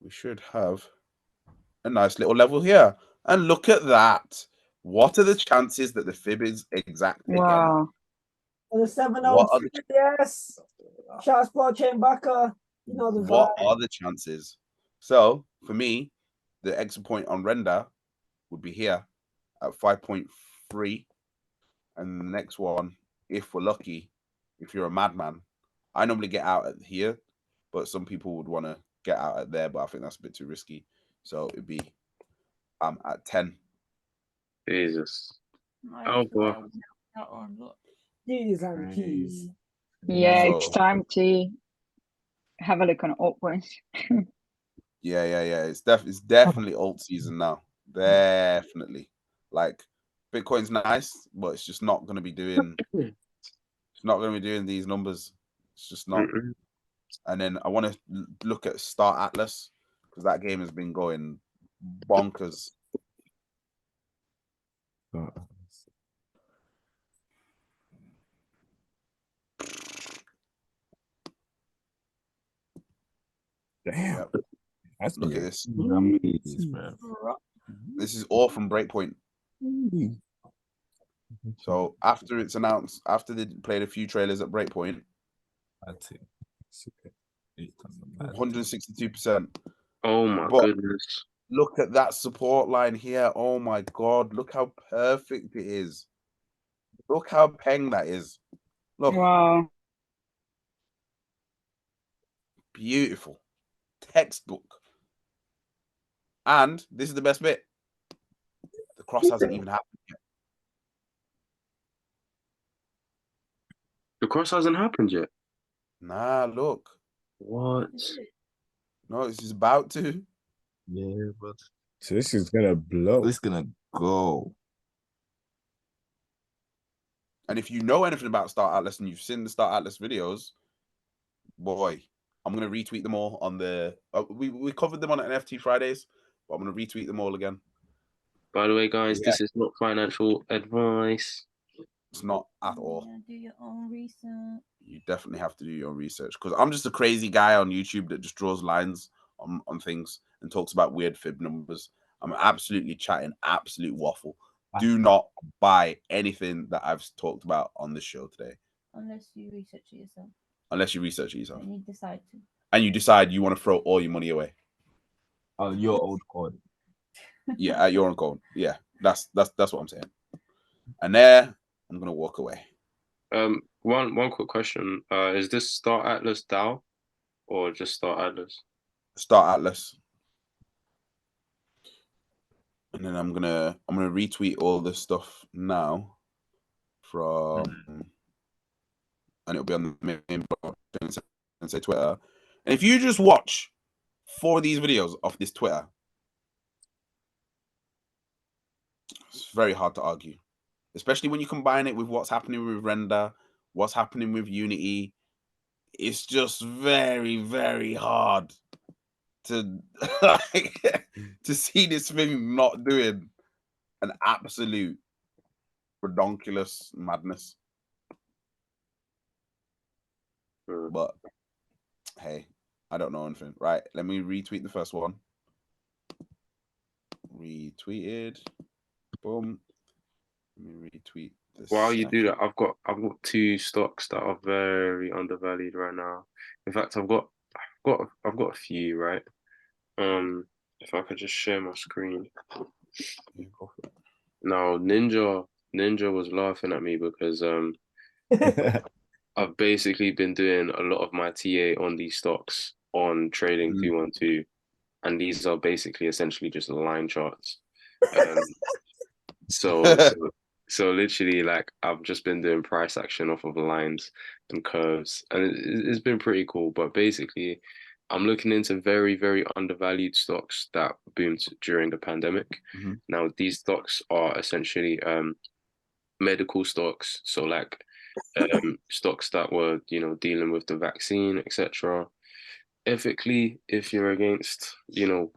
we should have a nice little level here. And look at that. What are the chances that the fib is exact again? Wow. And the 7 What are the yes. Shots blockchain backer. You know the What vibe. are the chances? So for me, the exit point on render would be here at 5.3. And the next one, if we're lucky, if you're a madman, I normally get out at here, but some people would want to get out at there, but I think that's a bit too risky. So it'd be at 10. Jesus. Oh, boy. that one, look. D's and P's. Yeah, So- it's time to have a look on altcoins. Yeah. It's definitely alt season now. Definitely. Like Bitcoin's nice, but it's just not gonna be doing these numbers. It's just not. Mm-mm. And then I want to look at Star Atlas because that game has been going bonkers. Damn. Yep. That's Look at been this. amazing, man. This is all from Breakpoint. So after it's announced, after they played a few trailers at Breakpoint, 162%. Oh my But- goodness. Look at that support line here. Oh my god! Look how perfect it is. Look how peng that is. Look, Wow. beautiful, textbook. And this is the best bit. The cross hasn't even happened yet. The cross hasn't happened yet. Nah, look. What? No, this is about to. Yeah, but so this is gonna blow. It's gonna go. And if you know anything about Star Atlas and you've seen the Star Atlas videos, boy, I'm gonna retweet them all on the. We covered them on NFT Fridays, but I'm gonna retweet them all again. By the way, guys, Yeah. this is not financial advice. It's not at all. Yeah, do your own research. You definitely have to do your own research because I'm just a crazy guy on YouTube that just draws lines on things and talks about weird fib numbers. I'm absolutely chatting absolute waffle. Do not buy anything that I've talked about on this show today Unless you research it yourself. unless you research it yourself And you decide to. and you decide you want to throw all your money away. On your old coin. Yeah, at your own coin. Yeah, that's what I'm saying. And there, I'm gonna walk away. One quick question. Is this Star Atlas DAO or just Star Atlas? Star Atlas. And then I'm gonna retweet all this stuff now from and it'll be on the main Blochain Sensei Twitter. And if you just watch 4 of these videos off this Twitter, it's very hard to argue. Especially when you combine it with what's happening with Render, what's happening with Unity. It's just very, very hard to to see this thing not doing an absolute redonkulous madness. But hey, I don't know anything. Right, let me retweet the first one. Retweeted. Boom. Let me retweet this. While you do that, I've got 2 stocks that are very undervalued right now. In fact, I've got a few, right? If I could just share my screen. Yeah, go for it. Now, Ninja was laughing at me because I've basically been doing a lot of my TA on these stocks on Trading 212, and these are basically essentially just line charts. So literally, like, I've just been doing price action off of lines and curves, and it's been pretty cool. But basically, I'm looking into very, very undervalued stocks that boomed during the pandemic. Now, these stocks are essentially medical stocks, so like stocks that were, dealing with the vaccine, etc. Ethically, if you're against,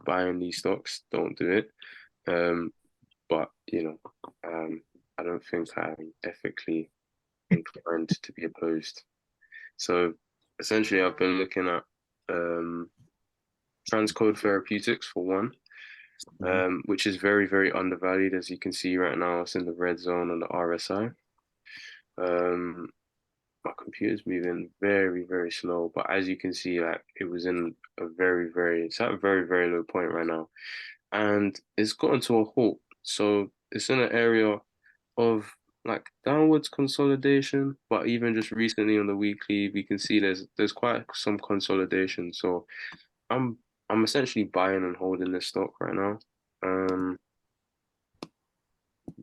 buying these stocks, don't do it. But I don't think I'm ethically inclined to be opposed So essentially, I've been looking at Transcode Therapeutics for one, which is very, very undervalued. As you can see right now, it's in the red zone on the RSI. My computer's moving very, very slow, but as you can see, like it was in a it's at a very, very low point right now, and it's gotten to a halt. So it's in an area of like downwards consolidation, but even just recently on the weekly, we can see there's quite some consolidation. So I'm I'm essentially buying and holding this stock right now.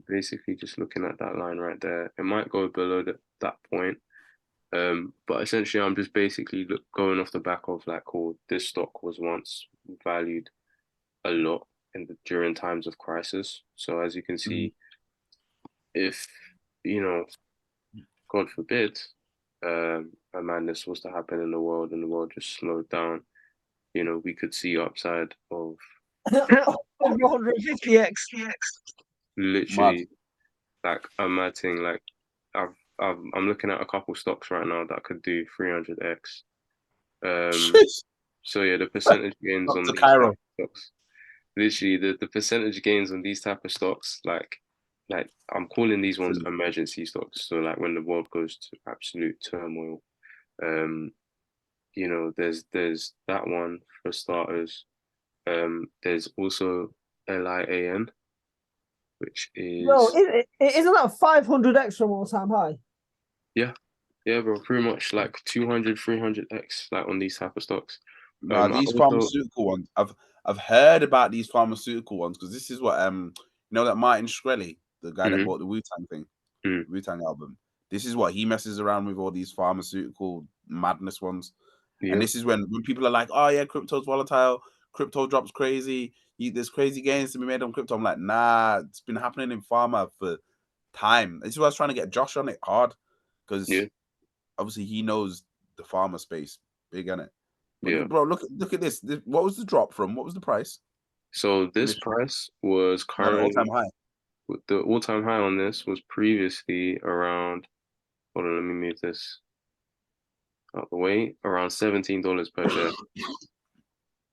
Basically just looking at that line right there. It might go below that point. But essentially I'm just basically going off the back of like, oh, this stock was once valued a lot during times of crisis. So as you can see, if, you know, God forbid, a madness was to happen in the world and the world just slowed down, you know, we could see upside of 150x. literally like a mad thing. Like I'm looking at a couple stocks right now that could do 300x. So yeah, the percentage gains on Dr. these Cairo. stocks, literally the percentage gains on these type of stocks, like I'm calling these ones emergency stocks. So like when the world goes to absolute turmoil, you know, there's that one for starters. There's also LIAN, which No, is isn't that 500x from all-time high? yeah, bro, pretty much like 200, 300x like on these type of stocks. Now these pharmaceutical ones, I've heard about these pharmaceutical ones because this is what you know that Martin Shkreli, the guy that bought the Wu-Tang thing, Wu-Tang album. This is what he messes around with, all these pharmaceutical madness ones. Yeah. And this is when people are like, oh yeah, crypto's volatile, crypto drops crazy, there's crazy gains to be made on crypto. I'm like, nah, it's been happening in pharma for time. This is why I was trying to get Josh on it hard, because obviously he knows the pharma space big, in it. But bro, look at this. What was the drop from? What was the price? So this price was currently all-time high. The all-time high on this was previously around, hold on, let me move this out the way, around $17 per share.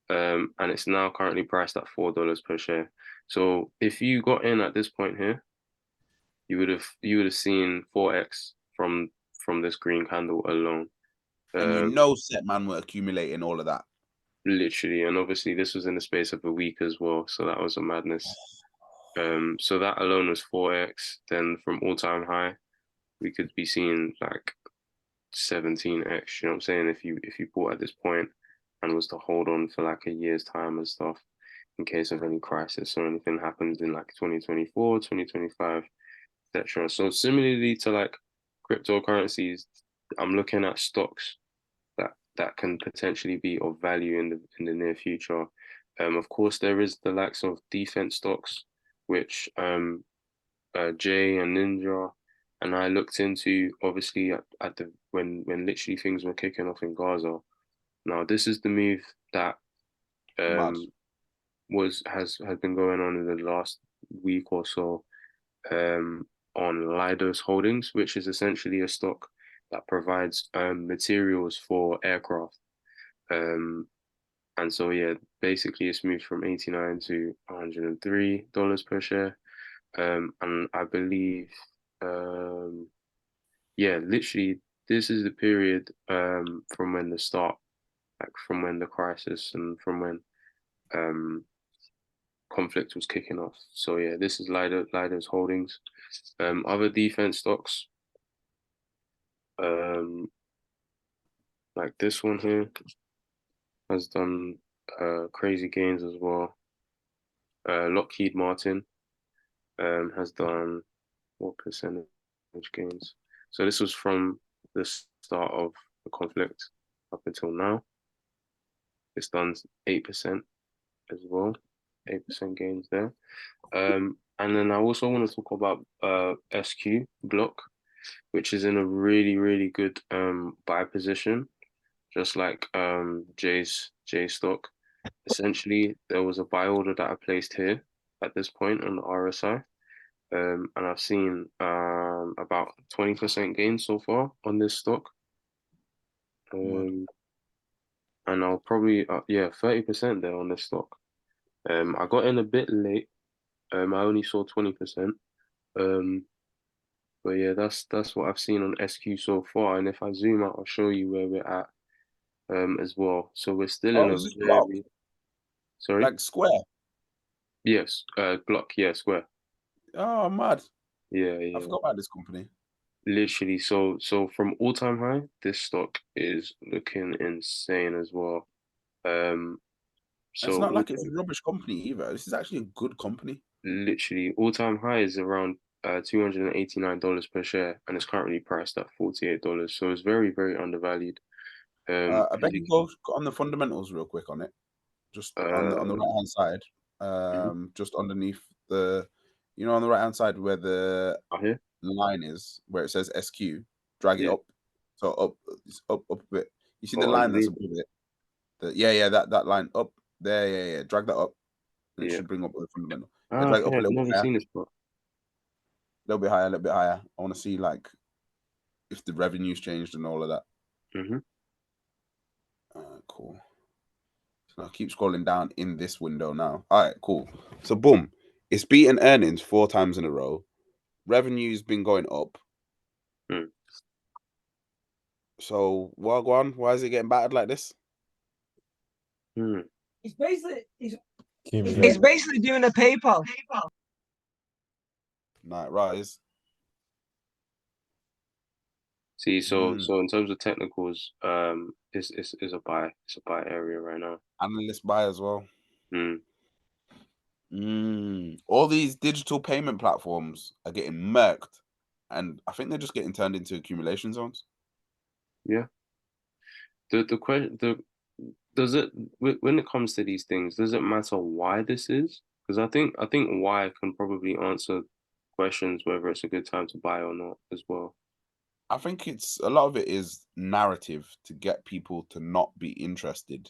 And it's now currently priced at $4 per share. So if you got in at this point here, you would have seen 4x from this green candle alone. And you know set man were accumulating all of that. Literally, and obviously this was in the space of a week as well, so that was a madness. So that alone was 4x. Then from all-time high, we could be seeing like 17x. You know what I'm saying? If you bought at this point and was to hold on for like a year's time and stuff, in case of any crisis or anything happens in like 2024, 2025, etc. So similarly to like cryptocurrencies, I'm looking at stocks that can potentially be of value in the near future. Of course, there is the likes of defense stocks, which Jay and Ninja and I looked into, obviously at the when literally things were kicking off in Gaza. Now this is the move that has been going on in the last week or so on Leidos Holdings, which is essentially a stock that provides materials for aircraft. And so yeah, basically it's moved from 89 to $103 per share. And I believe yeah, literally this is the period from when the start, like from when the crisis and from when conflict was kicking off. So yeah, this is Leidos Holdings. Other defense stocks, like this one here, has done crazy gains as well. Lockheed Martin has done what percentage gains? So this was from the start of the conflict up until now. It's done 8% as well, 8% gains there. And then I also want to talk about SQ Block, which is in a really, really good buy position, just like Jay's stock. Essentially, there was a buy order that I placed here at this point on the RSI. And I've seen about 20% gain so far on this stock. And I'll probably 30% there on this stock. I got in a bit late. I only saw 20%. But yeah, that's what I've seen on SQ so far. And if I zoom out, I'll show you where we're at as well. So we're still in Oh, a is it block? very sorry? Like square? Yes, Glock, yeah, Square. Oh, mad. Yeah, I forgot about this company. Literally, so from all-time high, this stock is looking insane as well. It's So not like it's a rubbish company either. This is actually a good company. literally all-time high is around $289 per share, and it's currently priced at $48. So it's very, very undervalued. I bet you go on the fundamentals real quick on it, just on the right hand side, just underneath the, on the right hand side where the here? line is, where it says SQ. Drag it up, so up, up a bit. You see the line that's above it. That line up there. Yeah. Drag that up. And it should bring up the fundamental. Drag it up a little bit higher. Seen this spot. A little bit higher. I want to see like if the revenue's changed and all of that. Cool. So I'll keep scrolling down in this window now. All right, cool. So boom, it's beaten earnings 4 times in a row. Revenue's been going up. So Wagwan, why is it getting battered like this? It's basically doing a PayPal. Night rise. See, so in terms of technicals, it's a buy area right now. Analyst buy as well. All these digital payment platforms are getting murked, and I think they're just getting turned into accumulation zones. Yeah. The question, does it, when it comes to these things, does it matter why this is? Because I think why can probably answer questions whether it's a good time to buy or not as well. I think it's a lot of it is narrative to get people to not be interested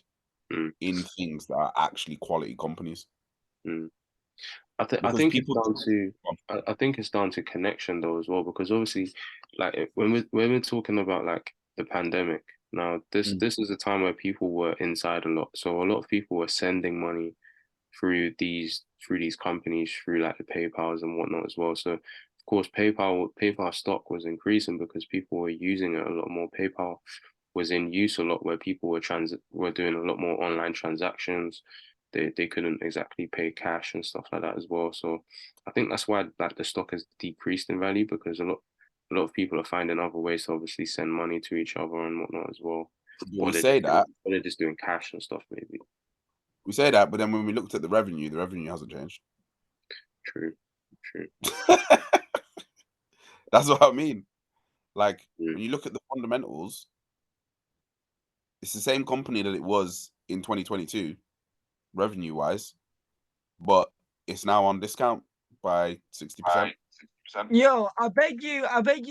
in things that are actually quality companies. I think it's down to connection though as well, because obviously, like when we're talking about like the pandemic now, this is a time where people were inside a lot, so a lot of people were sending money through these companies, through like the PayPals and whatnot as well. So of course PayPal stock was increasing because people were using it a lot more. PayPal was in use a lot where people were doing a lot more online transactions. They couldn't exactly pay cash and stuff like that as well. So I think that's why like the stock has decreased in value, because a lot of people are finding other ways to obviously send money to each other and whatnot as well. We say that, or they're just doing cash and stuff maybe. We say that, but then when we looked at the revenue hasn't changed. True. That's what I mean. Like when you look at the fundamentals, it's the same company that it was in 2022, revenue-wise, but it's now on discount by 60%. Yo, I beg you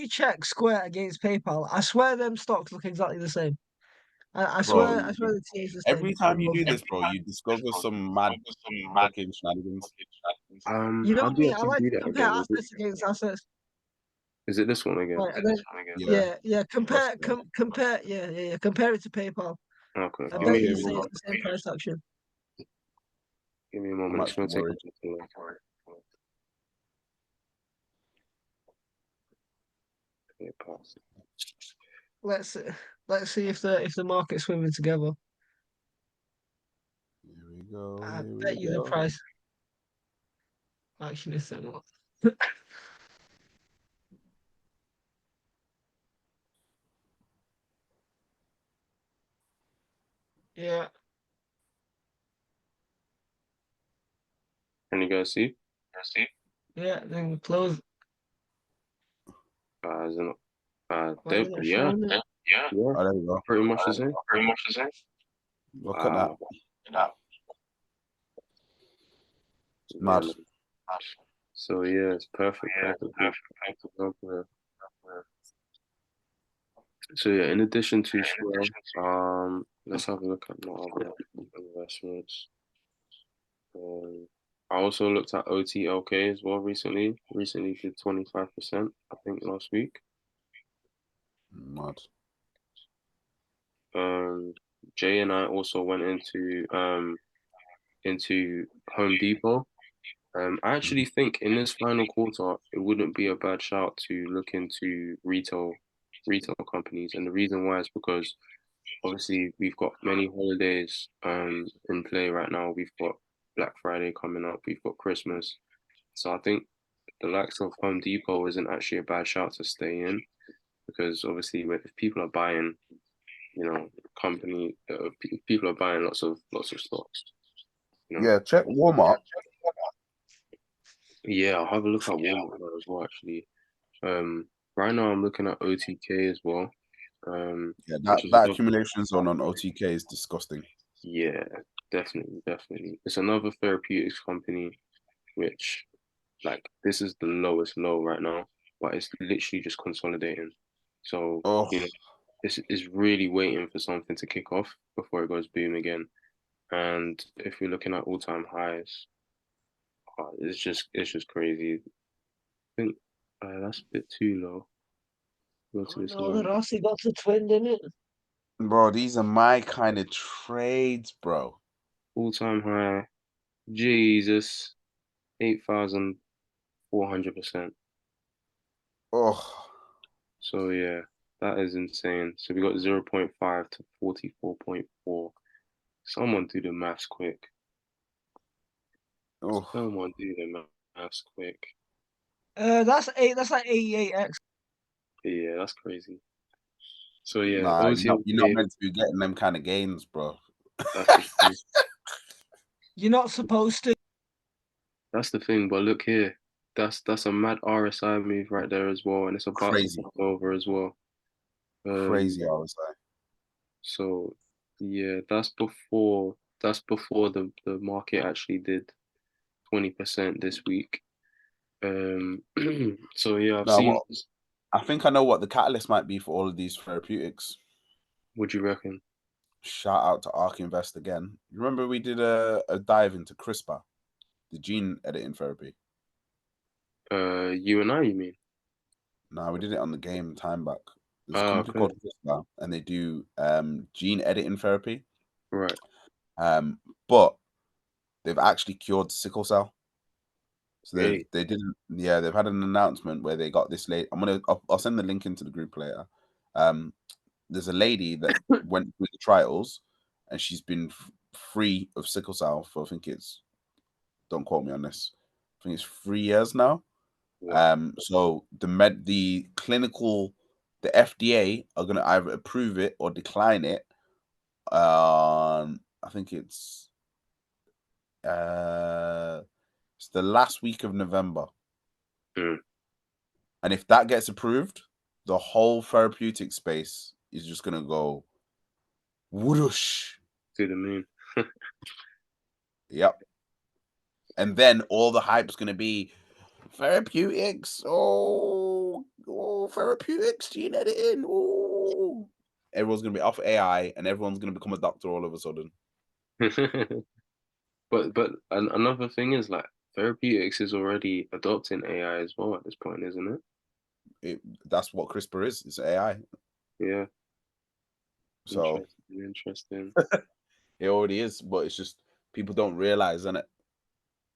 check Square against PayPal. I swear them stocks look exactly the same. I swear the TA is the same. Every time you do this, bro, you discover some mad fucking shenanigans. You know me, I like to compare assets against assets. Is it this one again? Right, yeah. Compare it to PayPal. Okay. I bet you say it's the same price action. Give me a moment. It's gonna take PayPal. Let's see if the market's swimming together. Here we go. I bet you the price. Actually, it's not. Yeah. Can you guys see? Yeah, then we close. Is it not? Yeah. Oh, there we go. Pretty much the same. Look at that. Mad. So yeah, it's perfect. So yeah, in addition to Square, let's have a look at my other investments. I also looked at OTLK as well recently. Recently did 25%, I think last week. Mad. Jay and I also went into Home Depot. I actually think in this final quarter, it wouldn't be a bad shout to look into retail companies, and the reason why is because obviously we've got many holidays in play right now. We've got Black Friday coming up, we've got Christmas, so I think the likes of Home Depot isn't actually a bad shout to stay in because obviously if people are buying, people are buying lots of stocks. Yeah, check Walmart. Yeah, I'll have a look at Walmart now as well, actually. Right now I'm looking at OTK as well. Yeah, Which is that accumulation zone on OTK is disgusting. Yeah, definitely. It's another therapeutics company, which like this is the lowest low right now, but it's literally just consolidating. So, Oh, this is really waiting for something to kick off before it goes boom again. And if we're looking at all-time highs, it's just crazy. I think that's a bit too low. Go to this No, the one. Rossi got to twin, didn't it? bro, these are my kind of trades, bro. All-time high. Jesus, 8,400%. Oh, So yeah, that is insane. So we got 0.5 to 44.4. Someone do the maths quick. oh. Someone do the maths quick. That's eight. That's like 88x. Yeah, that's crazy. So yeah, Nah, you're not OTLK, meant to be getting them kind of gains, bro. that's the thing. You're not supposed to. That's the thing. But look here, that's a mad RSI move right there as well, and it's about to Crazy, pop over as well. crazy. I was like, So yeah, that's before the market actually did 20% this week. So yeah, I've no, seen. what? I think I know what the catalyst might be for all of these therapeutics. What do you reckon? Shout out to ARK Invest again. You remember we did a dive into CRISPR, the gene editing therapy? You and I, you mean? No, we did it on the game time back. There's a Ah, company okay. called CRISPR, and they do gene editing therapy. Right. But they've actually cured sickle cell. So Really? they've had an announcement where they got this lady. I'll send the link into the group later. There's a lady that went through the trials, and she's been free of sickle cell for don't quote me on this. I think it's 3 years now. Wow. So the FDA are gonna either approve it or decline it. I think it's the last week of November. Mm. And if that gets approved, the whole therapeutic space is just gonna go whoosh. To the moon. Yep. And then all the hype's gonna be therapeutics. Oh, therapeutics, gene editing. Oh, everyone's gonna be off AI, and everyone's gonna become a doctor all of a sudden. But another thing is like therapeutics is already adopting AI as well at this point, isn't it? That's what CRISPR is. It's AI. Yeah. So Interesting. it already is, but it's just people don't realize, innit?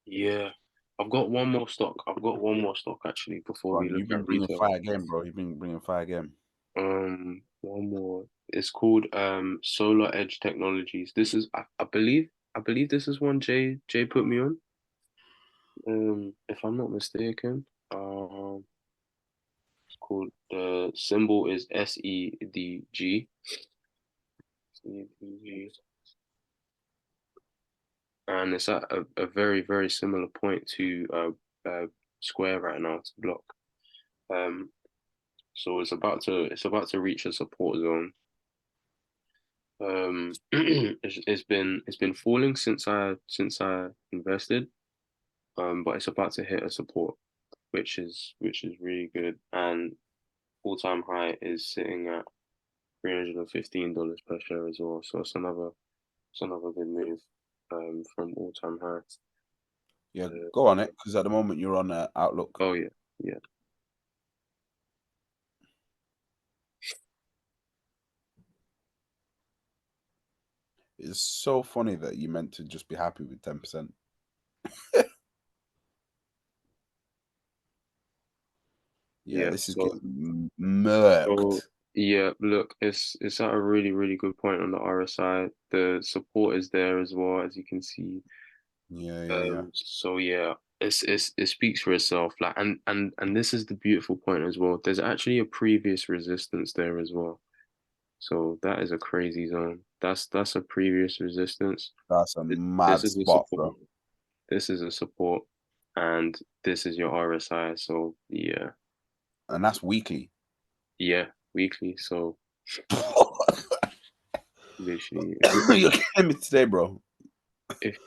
Yeah. I've got one more stock. Actually before we look You've been at bringing retail. fire game, bro. You've been bringing fire game. One more. It's called Solar Edge Technologies. This is I believe this is one Jay put me on. If I'm not mistaken. It's called the symbol is SEDG. And it's at a very, very similar point to Square right now to Block. So it's about to reach a support zone. It's been falling since I invested, but it's about to hit a support, which is really good. And all-time high is sitting at $315 per share as well. So it's another good move from all-time high. Yeah, go on it, because at the moment you're on Outlook. Oh yeah. It's so funny that you meant to just be happy with 10%. Yeah, this is so- getting murked. So yeah, look, it's at a really, really good point on the RSI. The support is there as well, as you can see. Yeah. So yeah, it speaks for itself. Like, and this is the beautiful point as well. There's actually a previous resistance there as well. So that is a crazy zone. That's a previous resistance. That's a This mad is a spot, support. bro. This is a support, and this is your RSI. So yeah, And that's weekly. yeah, weekly. So literally, You're killing me today, bro. if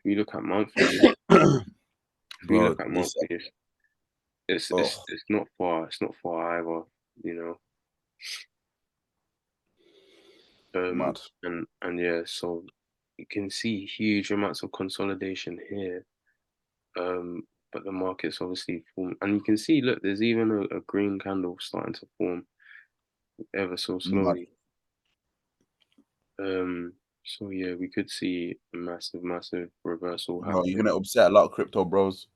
we look at monthly, if we Bro, look at monthly, it's not far. It's not far either. You know. mad. And yeah, so you can see huge amounts of consolidation here. But the market's obviously formed, and you can see, look, there's even a green candle starting to form ever so slowly. So yeah, we could see a massive reversal Bro, happening. you're gonna upset a lot of crypto bros.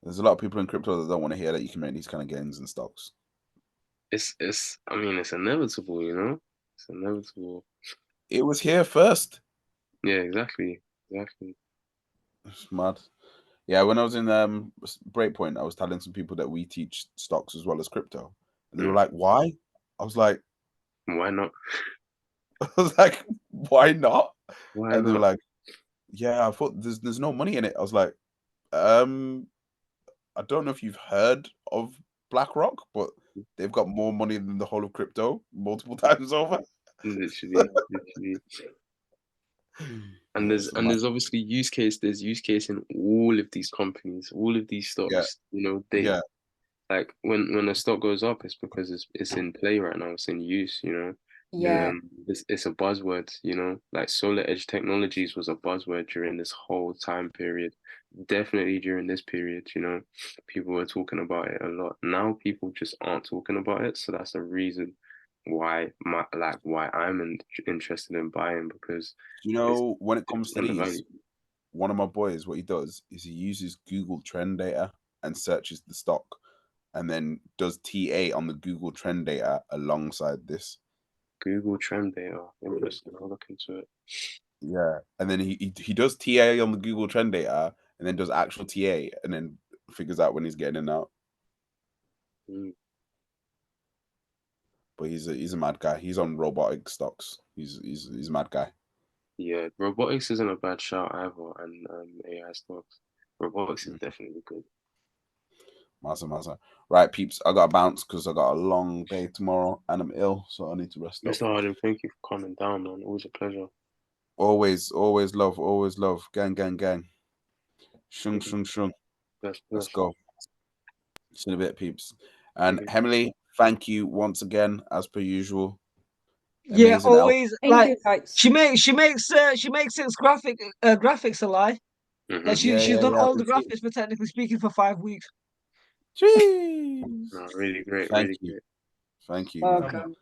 There's a lot of people in crypto that don't want to hear that you can make these kind of gains in stocks. I mean, it's inevitable, you know? It's inevitable. It was here first. Yeah, exactly. It's mad. Yeah, when I was in Breakpoint, I was telling some people that we teach stocks as well as crypto. And they were like, why? I was like, why not? I was like, why not? Why and they were not? like, yeah, I thought there's no money in it. I was like, I don't know if you've heard of BlackRock, but they've got more money than the whole of crypto multiple times over. Literally. And there's obviously use case in all of these companies, all of these stocks. You know, they like when a stock goes up, it's because it's in play right now, it's in use, you know. Yeah. It's a buzzword, you know, like solar edge technologies was a buzzword during this whole time period. Definitely during this period, you know, people were talking about it a lot. Now people just aren't talking about it, so that's the reason why I'm interested in buying, because you know, when it comes to these, undervalued. one of my boys, what he does is he uses Google Trend data and searches the stock, and then does TA on the Google Trend data alongside this. Google Trend data, interesting. I'll look into it. Yeah, and then he does TA on the Google Trend data, and then does actual TA, and then figures out when he's getting in and out. But he's a mad guy. He's on robotic stocks. He's a mad guy. Yeah, robotics isn't a bad shout either, and AI stocks. Robotics is definitely good. Massa. Right, peeps, I got to bounce because I got a long day tomorrow and I'm ill, so I need to rest up. Mr. Harden, thank you for calming down, man. Always a pleasure. Always love. Gang. Shung. Let's go. See you in a bit, peeps. And Emily, thank you once again, as per usual. Yeah, Amazing always. Thank you, guys. She makes its graphics alive. Like she's done all the graphics for Technically Speaking for 5 weeks. Jeez. No, really great. Thank you. Welcome.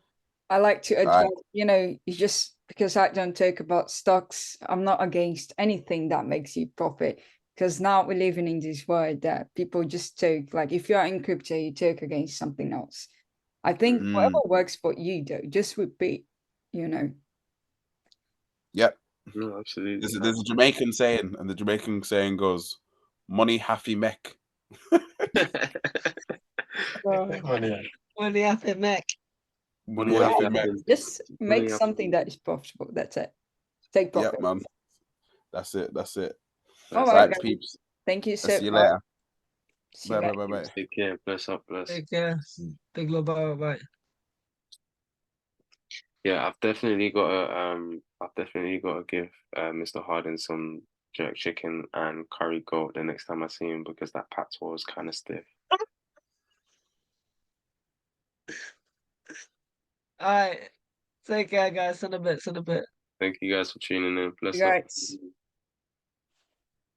I like to advise, you know, you just because I don't talk about stocks, I'm not against anything that makes you profit. Because now we're living in this world that people just talk, like if you're in crypto, you talk against something else. I think whatever works for you, though, just repeat, you know. Yep. No, absolutely. There's a Jamaican saying, and the Jamaican saying goes, "Money happy mech." Money happy mech. Money happy mech. Just make something that is profitable. That's it. Take profit. Yep, man. That's it. All right, guys. peeps. Thank you, See you later. Bye. Take care. Bless up. Take care. Big love. Bye. Yeah, I've definitely got to give Mr. Harden some jerk chicken and curry goat the next time I see him, because that patois is kind of stiff. All right. Take care, guys. In a bit. Thank you guys for tuning in. Bless up. Guys.